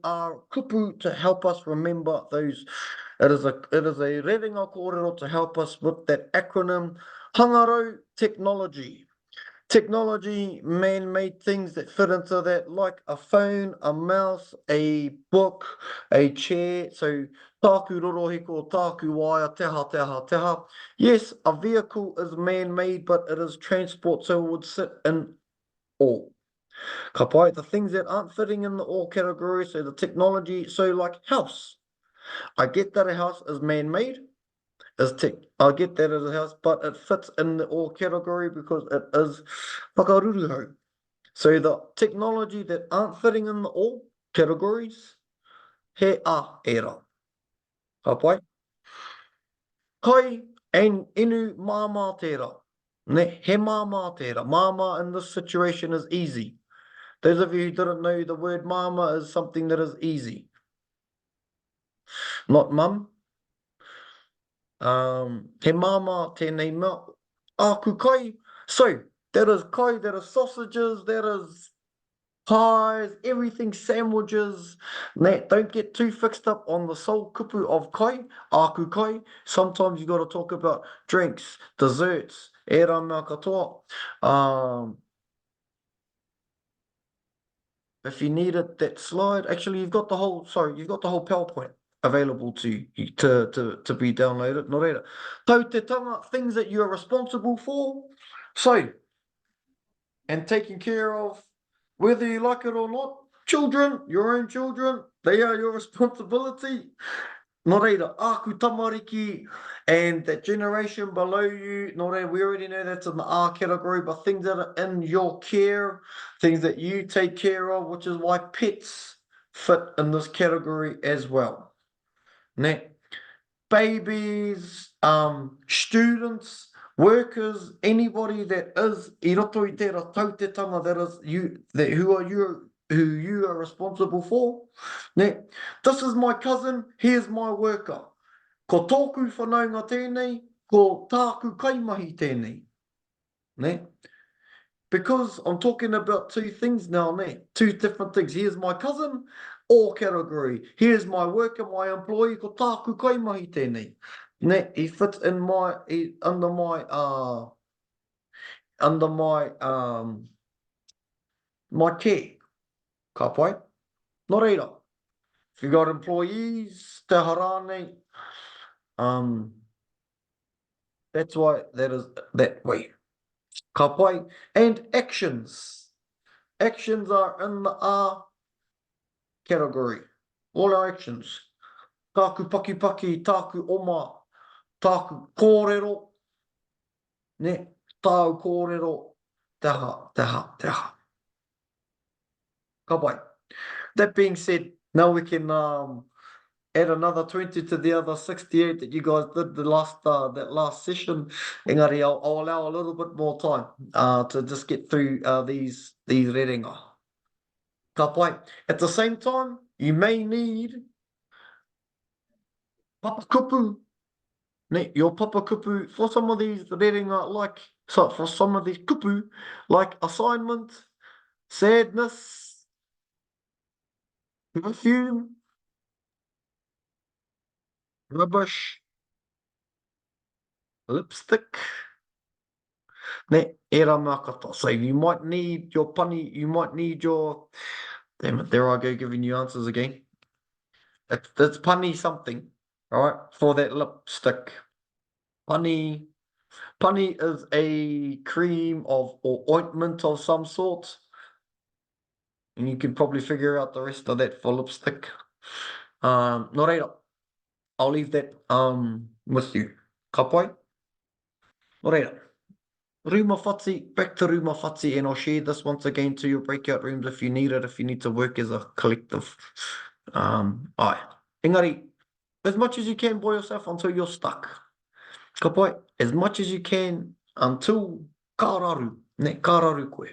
are kupu to help us remember those. It is a rerenga kōrero to help us with that acronym. Hangarau technology. Technology, man-made things that fit into that, like a phone, a mouse, a book, a chair. So, tāku rorohiko, tāku waia, teha. Yes, a vehicle is man-made, but it is transport, so it would sit in all. Ka pai, the things that aren't fitting in the all category, so the technology, so like house. I get that a house is man-made, I get that as a house, but it fits in the all category because it is whakaruruhau. So the technology that aren't fitting in the all categories, he era. Ka pai. Kai and inu māmā tērā. Ne, he māmā tērā. Māmā in this situation is easy. Those of you who didn't know, the word māmā is something that is easy. Not mum. He māmā tēnei mea. Aku kai. So, that is kai, that is sausages, that is pies, everything, sandwiches. Don't get too fixed up on the sole kupu of kai, aku kai. Sometimes you got to talk about drinks, desserts, e rā mea katoa. If you needed that slide, actually you've got the whole PowerPoint available to be downloaded. Nō reira. Tau te tanga, things that you are responsible for. So, and taking care of, whether you like it or not, children, your own children, they are your responsibility. Nō reira, aku tamariki and that generation below you, nō reira, we already know that's in the R category, but things that are in your care, things that you take care of, which is why pets fit in this category as well. Ne? Babies, students, workers, anybody that is i roto I tērā tautetanga that is you, that who are you who you are responsible for. Ne, this is my cousin, here's my worker. Ko tōku whanaunga tēnei, ko tāku kaimahi tēnei. Ne? Because I'm talking about two things now, ne? Two different things. Here's my cousin, all category. Here's my worker, my employee, ko tāku kaimahi tēnei. Ne? He fits in under my care. Ka pai? Nō reira. If you got employees, te harane, that's why that is that way. Ka pai? And actions. Actions are in the R category. All our actions. Tāku paki, tāku oma, tāku kōrero. Ne, tāu kōrero, te aha. Ka pai. That being said, now we can add another 20 to the other 68 that you guys did the that last session. Engari, I'll allow a little bit more time to just get through these rerenga. Ka pai. At the same time, you may need papa kupu. Ne, your papa kupu for some of these rerenga, for some of these kupu, like assignment, sadness, perfume, rubbish, lipstick. Ne, era makata. So you might need your pani, you might need your, damn it, there I go giving you answers again. It's pani something, all right, for that lipstick. Pani is a cream or ointment of some sort. And you can probably figure out the rest of that for lipstick. Nō reira. I'll leave that with you. Ka pai? Nō reira. Ruma whati, back to Ruma whati, and I'll share this once again to your breakout rooms if you need it, if you need to work as a collective. Aye. Engari, as much as you can by yourself until you're stuck. Ka pai? As much as you can until ka raru. Ne, ka raru koe.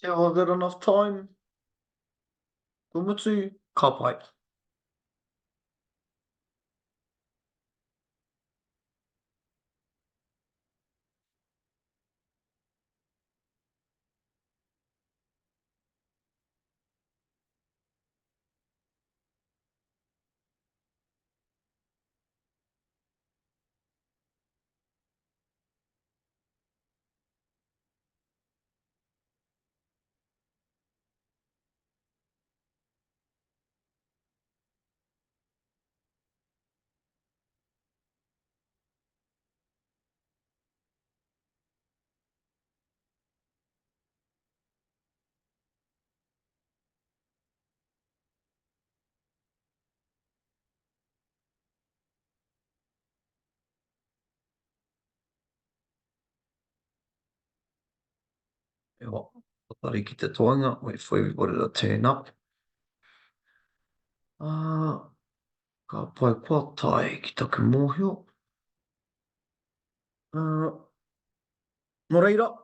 Te awa good enough time. Kumutu, ka pai. E wa, whakari ki te toanga, wait for everybody to turn up. Ka pai kua tai ki taku mōhio. Nō reira,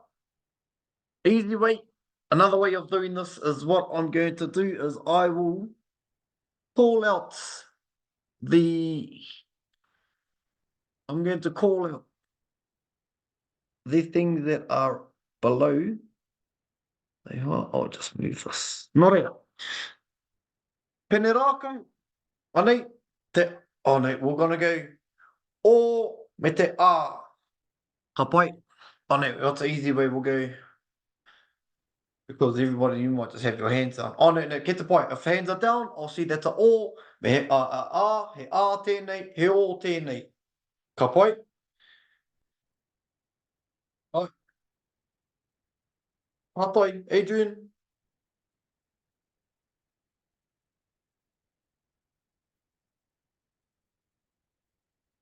easy way, another way of doing this is what I'm going to do is I will call out I'm going to call out the things that are below. I'll just move this. Nō reira. Pene rākau, anei, we're going to go o me te a. Ka pai, anei, what's the easy way we'll go? Because everybody, you might just have your hands down. Oh, no, get the point. If hands are down, I'll see that's a o. Me he he a tēnei, he o tēnei. Ka pai? Oh. Hatai, Adrian?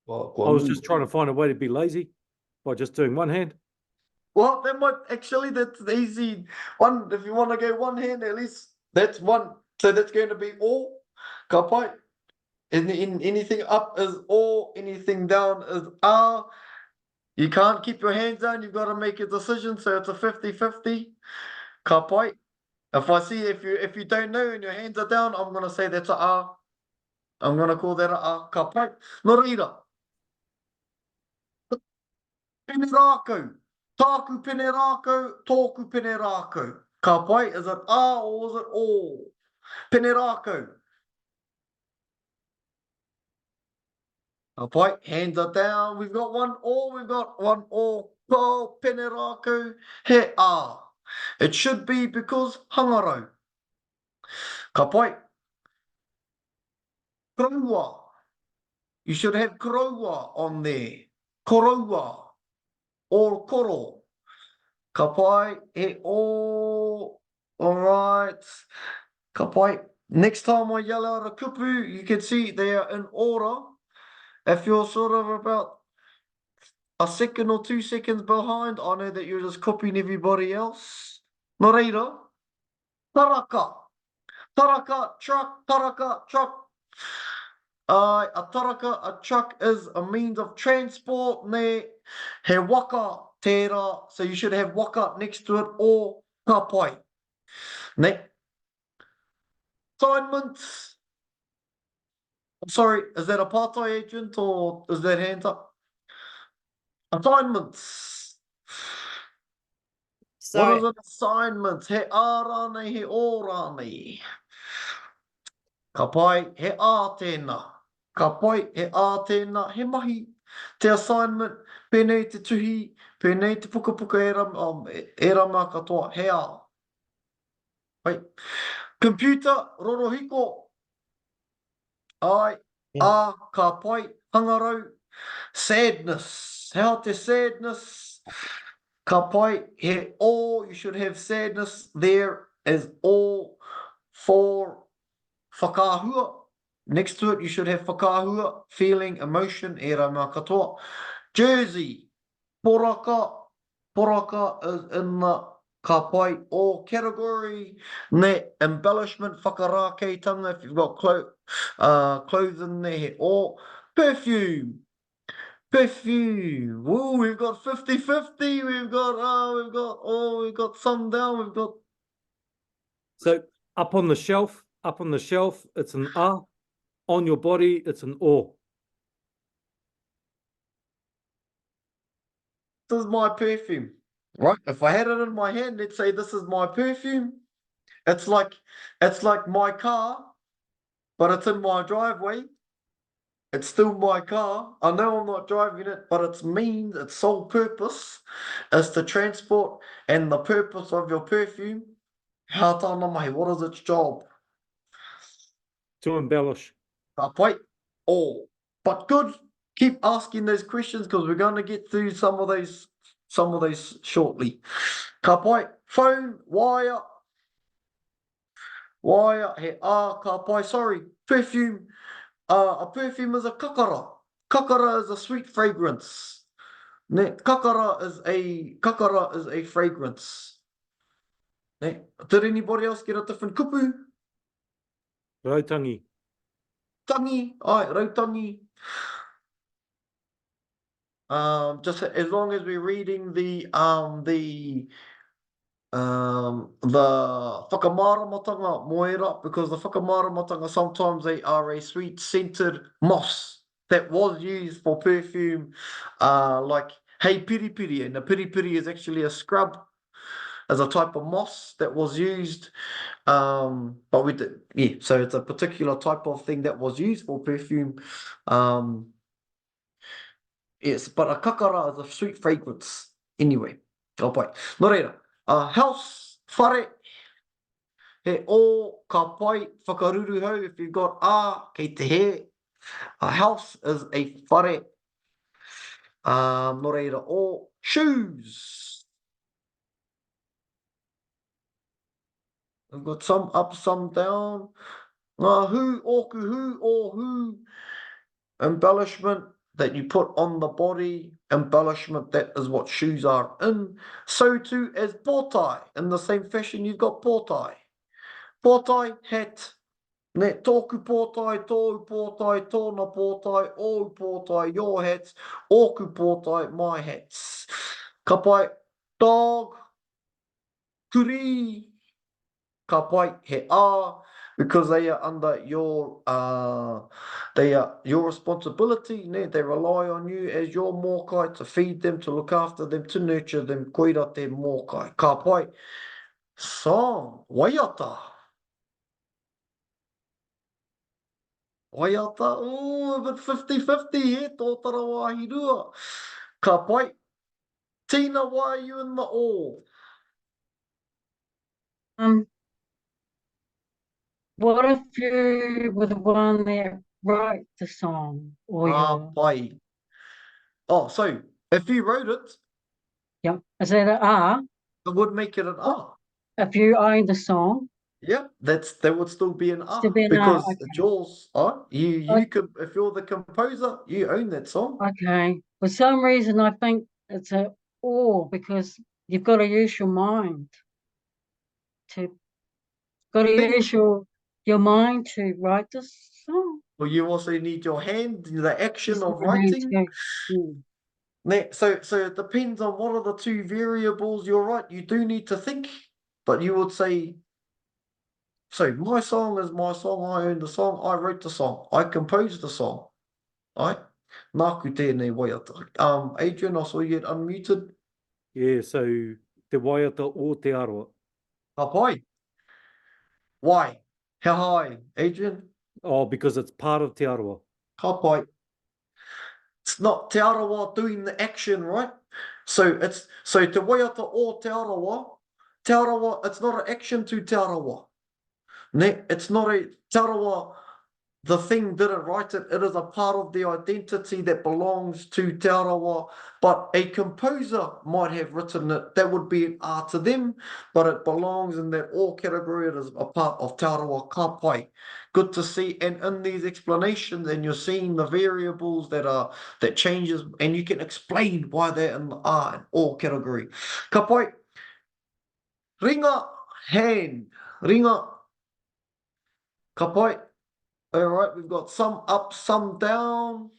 Well, I was just trying to find a way to be lazy by just doing one hand. Well, that might actually, that's the easy one. If you want to go one hand, at least that's one. So that's going to be o. Ka pai? In anything up is o, anything down is a. You can't keep your hands down, you've got to make a decision, so it's a 50-50. Ka pai? If I see if you don't know and your hands are down, I'm gonna say that's a a. I'm gonna call that a ka pai. Nō reira. Pene rākau. Tāku pene rākau, tōku pene rākau. Ka pai, is it a or is it o? Pene rākau. Ka pai, hands are down, we've got one o, we've got one o. Ko pene rākau, he a. It should be because hangarau. Ka pai. Koroua. You should have koroua on there. Koroua. Or koro. Ka pai, he o. Alright. Ka pai. Next time I yell out a kupu, you can see they are in order. If you're sort of about a second or 2 seconds behind, I know that you're just copying everybody else. Nō reira. Taraka. Taraka, truck, taraka, truck. A taraka, a truck is a means of transport. Ne he waka tērā, so you should have waka next to it or ka pai. Ne. Assignments. I'm sorry, is that a part-time agent or is that hands up? Assignments. Sorry. What is an assignment? He ārane, he ōrane. Ka pai, he ā tēnā. Ka pai, he ā tēnā. He mahi te assignment, pēnei te tuhi, pēnei te pukapuka e rama katoa, he ā. Pai. Computer, rorohiko. Ai, a, ka pai, hangarau. Sadness. How te sadness? Ka pai, he o, you should have sadness there as o for whakahua. Next to it, you should have whakahua, feeling, emotion, e rama katoa. Jersey, poraka. Poraka is in the ka pai o category. Ne, embellishment, whakarākeitanga, if you've got clothes in there, he o. Perfume. Perfume. Ooh, we've got 50-50. We've got some down. We've got So up on the shelf, it's an a. On your body, it's an o. This is my perfume, right? If I had it in my hand, let's say this is my perfume. It's like my car, but it's in my driveway. It's still my car. I know I'm not driving it, but its sole purpose is to transport, and the purpose of your perfume, how tāna mahi, what is its job? To embellish. Ka pai. Oh, but good. Keep asking those questions because we're going to get through some of those shortly. Ka pai. Phone, wire, he ka pai. Sorry, perfume. A perfume is a kakara. Kakara is a sweet fragrance. Ne, kakara is a fragrance. Ne, did anybody else get a different kupu? Rautangi. Tangi, rautangi. Just as long as we're reading the whakamaramatanga moera, because the whakamaramatanga sometimes they are a sweet scented moss that was used for perfume, like hey piripiri, and the piripiri is actually a scrub as a type of moss that was used. But we did, yeah, so it's a particular type of thing that was used for perfume. Yes, but a kakara is a sweet fragrance. Anyway, oh boy. No reira. House, whare, he o ka pai whakaruru hau. If you've got kei te he. A house is a whare. No reira. O shoes. I've got some up, some down. Who, oku, who, or who. Embellishment that you put on the body, embellishment, that is what shoes are in. So too as portai. In the same fashion, you've got portai. Portai, hat. Ne tōku portai, tōu portai, tōna portai, o portai, your hats, oku portai, my hats. Ka pai, dog, kuri, ka pai, he because they are under your responsibility. They rely on you as your mōkai to feed them, to look after them, to nurture them. Koira te mōkai. Ka pai. Song. Waiata. Waiata. Oh, a bit 50-50 he tō tarawahi rua. Ka pai. Tina, why are you in the all? What if you were the one that wrote the song or your, Pai. Oh, so if you wrote it, yeah, is that an it would make it an if you own the song? Yeah, that would still be an Still be an because okay. it's yours. You could, if you're the composer, you own that song. Okay. For some reason, I think it's a or because you've got to use your mind use your mind to write this song. Well, you also need your hand, the action Yes, of your hand writing. too. So it depends on what are the two variables. You're right. You do need to think, but you would say, so my song is my song. I own the song. I wrote the song. I composed the song. Right? Nāku tēnei waiata. Adrian, I saw you get unmuted. Yeah, so te waiata o te aroa. Ka pai. Why? How high, Adrian? Oh, because it's part of te aroa. Ka pai. It's not te arawa doing the action, right? So te waiata o te arawa, it's not an action to te arawa. It's not a te arawa, the thing didn't write it. It is a part of the identity that belongs to te arawa. But a composer might have written it. That would be an art to them, but it belongs in that all category. It is a part of te arawa. Ka pai. Good to see. And in these explanations, and you're seeing the variables that changes, and you can explain why they're in the art and all category. Ka pai. Ringa, hand. Ringa. Ka pai. All right, we've got some up, some down.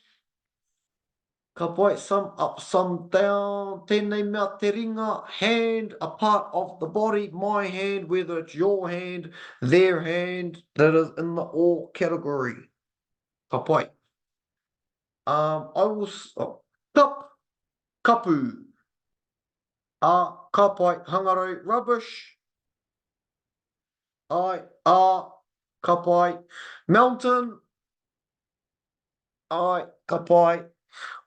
Ka pai, some up, some down, tēnei mea te ringa, hand, a part of the body, my hand, whether it's your hand, their hand, that is in the all category. Ka pai. I will, cup, kapu. Ka pai, hangarau, rubbish. Ka pai, mountain. Ka pai.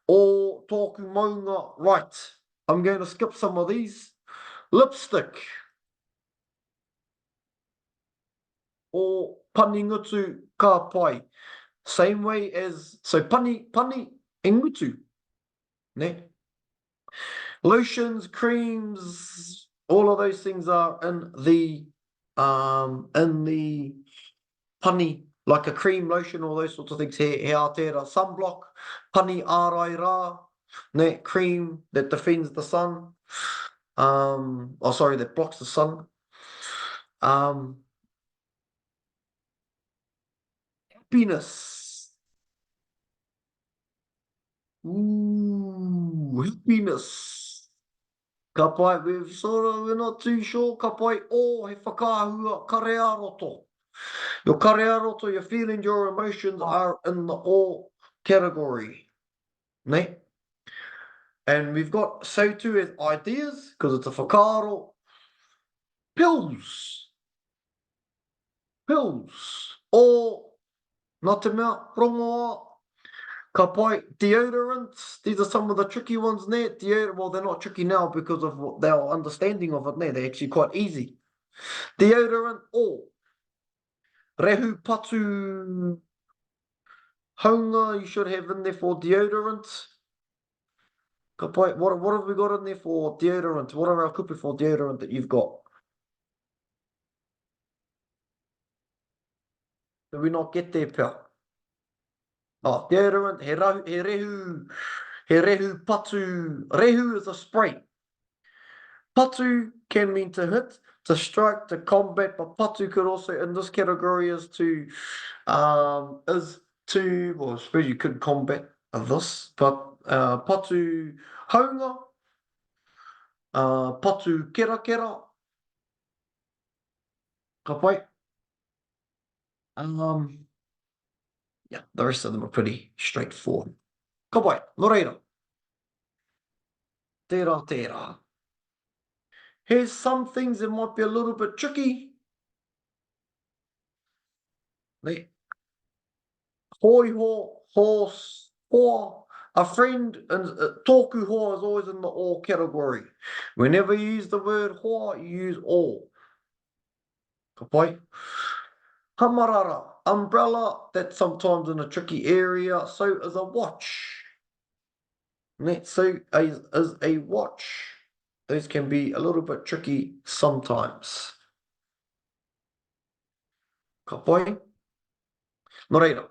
O tōku maunga, right. I'm going to skip some of these. Lipstick. O paningutu ka pai. Same way as, so pani ingutu. Ne? Lotions, creams, all of those things are in the pani, like a cream, lotion, all those sorts of things. He Aotearoa, sunblock, pani ārai rā, ne, cream that defends the sun. That blocks the sun. Happiness. Ooh, happiness. Ka pai, we're not too sure. Ka pai, he whakahua, karea roto. Your karea roto, your feelings, your emotions are in the all category. Ne? And we've got so too as ideas, because it's a whakaaro. Pills. Or, not to mea, rongoa. Ka pai, deodorants. These are some of the tricky ones there. Well, they're not tricky now because of their understanding of it there. They're actually quite easy. Deodorant or rehu patu haunga you should have in there for deodorant. Ka pai, what have we got in there for deodorant? What are our kupu for deodorant that you've got? Did we not get there, pal? Oh, deodorant, he rehu patu. Rehu is a spray. Patu can mean to hit, to strike, to combat, but patu could also, in this category, well, I suppose you could combat this, but patu haunga, patu kera, ka pai. Yeah, the rest of them are pretty straightforward. Ka pai, no reira. Tērā. Here's some things that might be a little bit tricky. Hoi horse, hoa. A friend, and tōku hoa is always in the all category. Whenever you use the word hoa, you use all. Ka pai. Hamarara, umbrella, that's sometimes in a tricky area. So is a watch. So is a watch. Those can be a little bit tricky sometimes. Ka pai. No reira.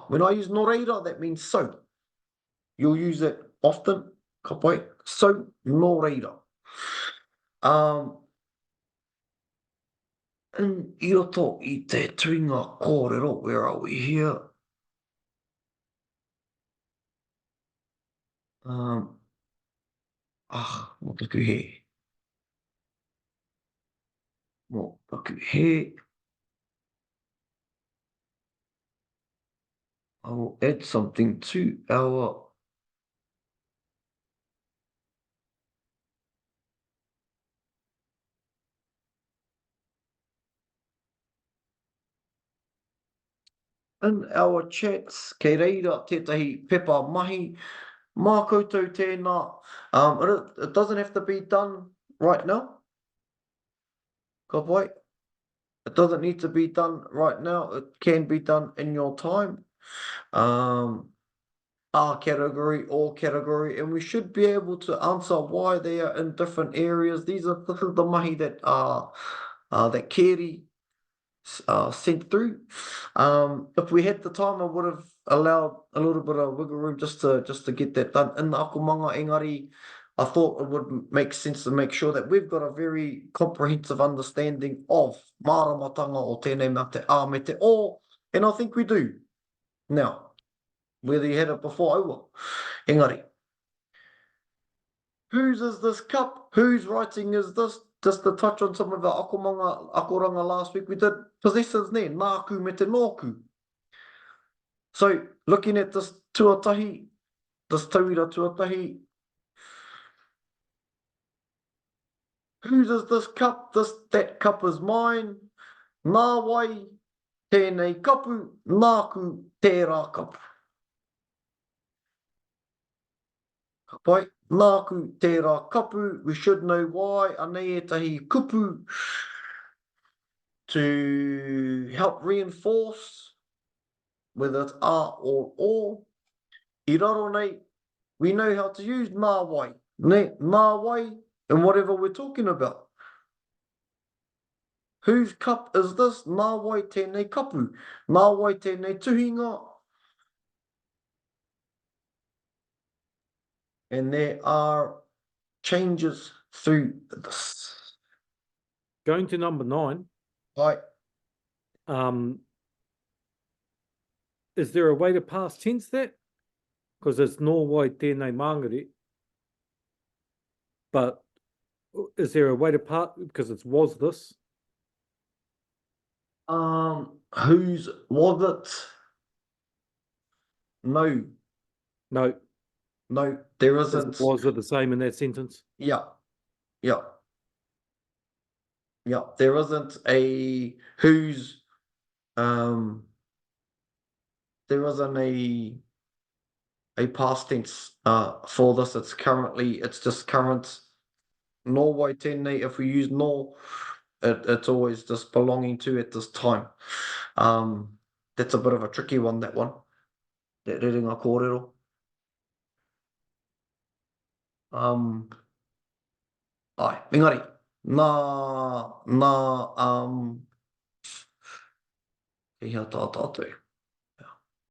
When I use no reira, that means so. You'll use it often. Ka pai. So, no reira. In I roto I te tuinga kōrero, where are we here? Mo taku he. Mo taku he. I will add something to our chats. Kei reira, tētahi pepa mahi. Mā koutou tēnā. It doesn't have to be done right now. Ka pai. It doesn't need to be done right now. It can be done in your time. Our category, all category, and we should be able to answer why they are in different areas. This is the mahi that that Keri sent through. If we had the time, I would have allowed a little bit of wiggle room just to get that done in the akumanga. Engari, I thought it would make sense to make sure that we've got a very comprehensive understanding of māramatanga o tēnei mea te me te o, and I think we do. Now, whether you had it before, aua. Engari. Whose is this cup? Whose writing is this? Just to touch on some of the akoranga last week, we did possessors ne, nāku me te nōku. So, looking at this tuatahi, this tauira tuatahi, whose is this cup? That cup is mine. Nā wai, tēnei kapu, nāku, tērā kapu. Pai, nāku, tērā kapu, we should know why, anei etahi kupu, to help reinforce, whether it's a or o. I raro nei, we know how to use nā wai, ne, nā wai, and whatever we're talking about. Whose cup is this? Nā wai tēnei kapu, nā wai tēnei tuhinga. And there are changes through this. Going to number 9, Right. is there a way to past tense that? Because it's nō wai tēnei mangere. But is there a way to because it's was this? Whose was it? No, No. no, there isn't. Was it the same in that sentence? Yeah, yeah, yeah. There isn't a whose. There isn't a past tense for this. It's just current. Nor wai tēnei. If we use nor, it's always just belonging to at this time. That's a bit of a tricky one. That one. That rerenga kōrero. Ai, engari, nā, hea tā tātou.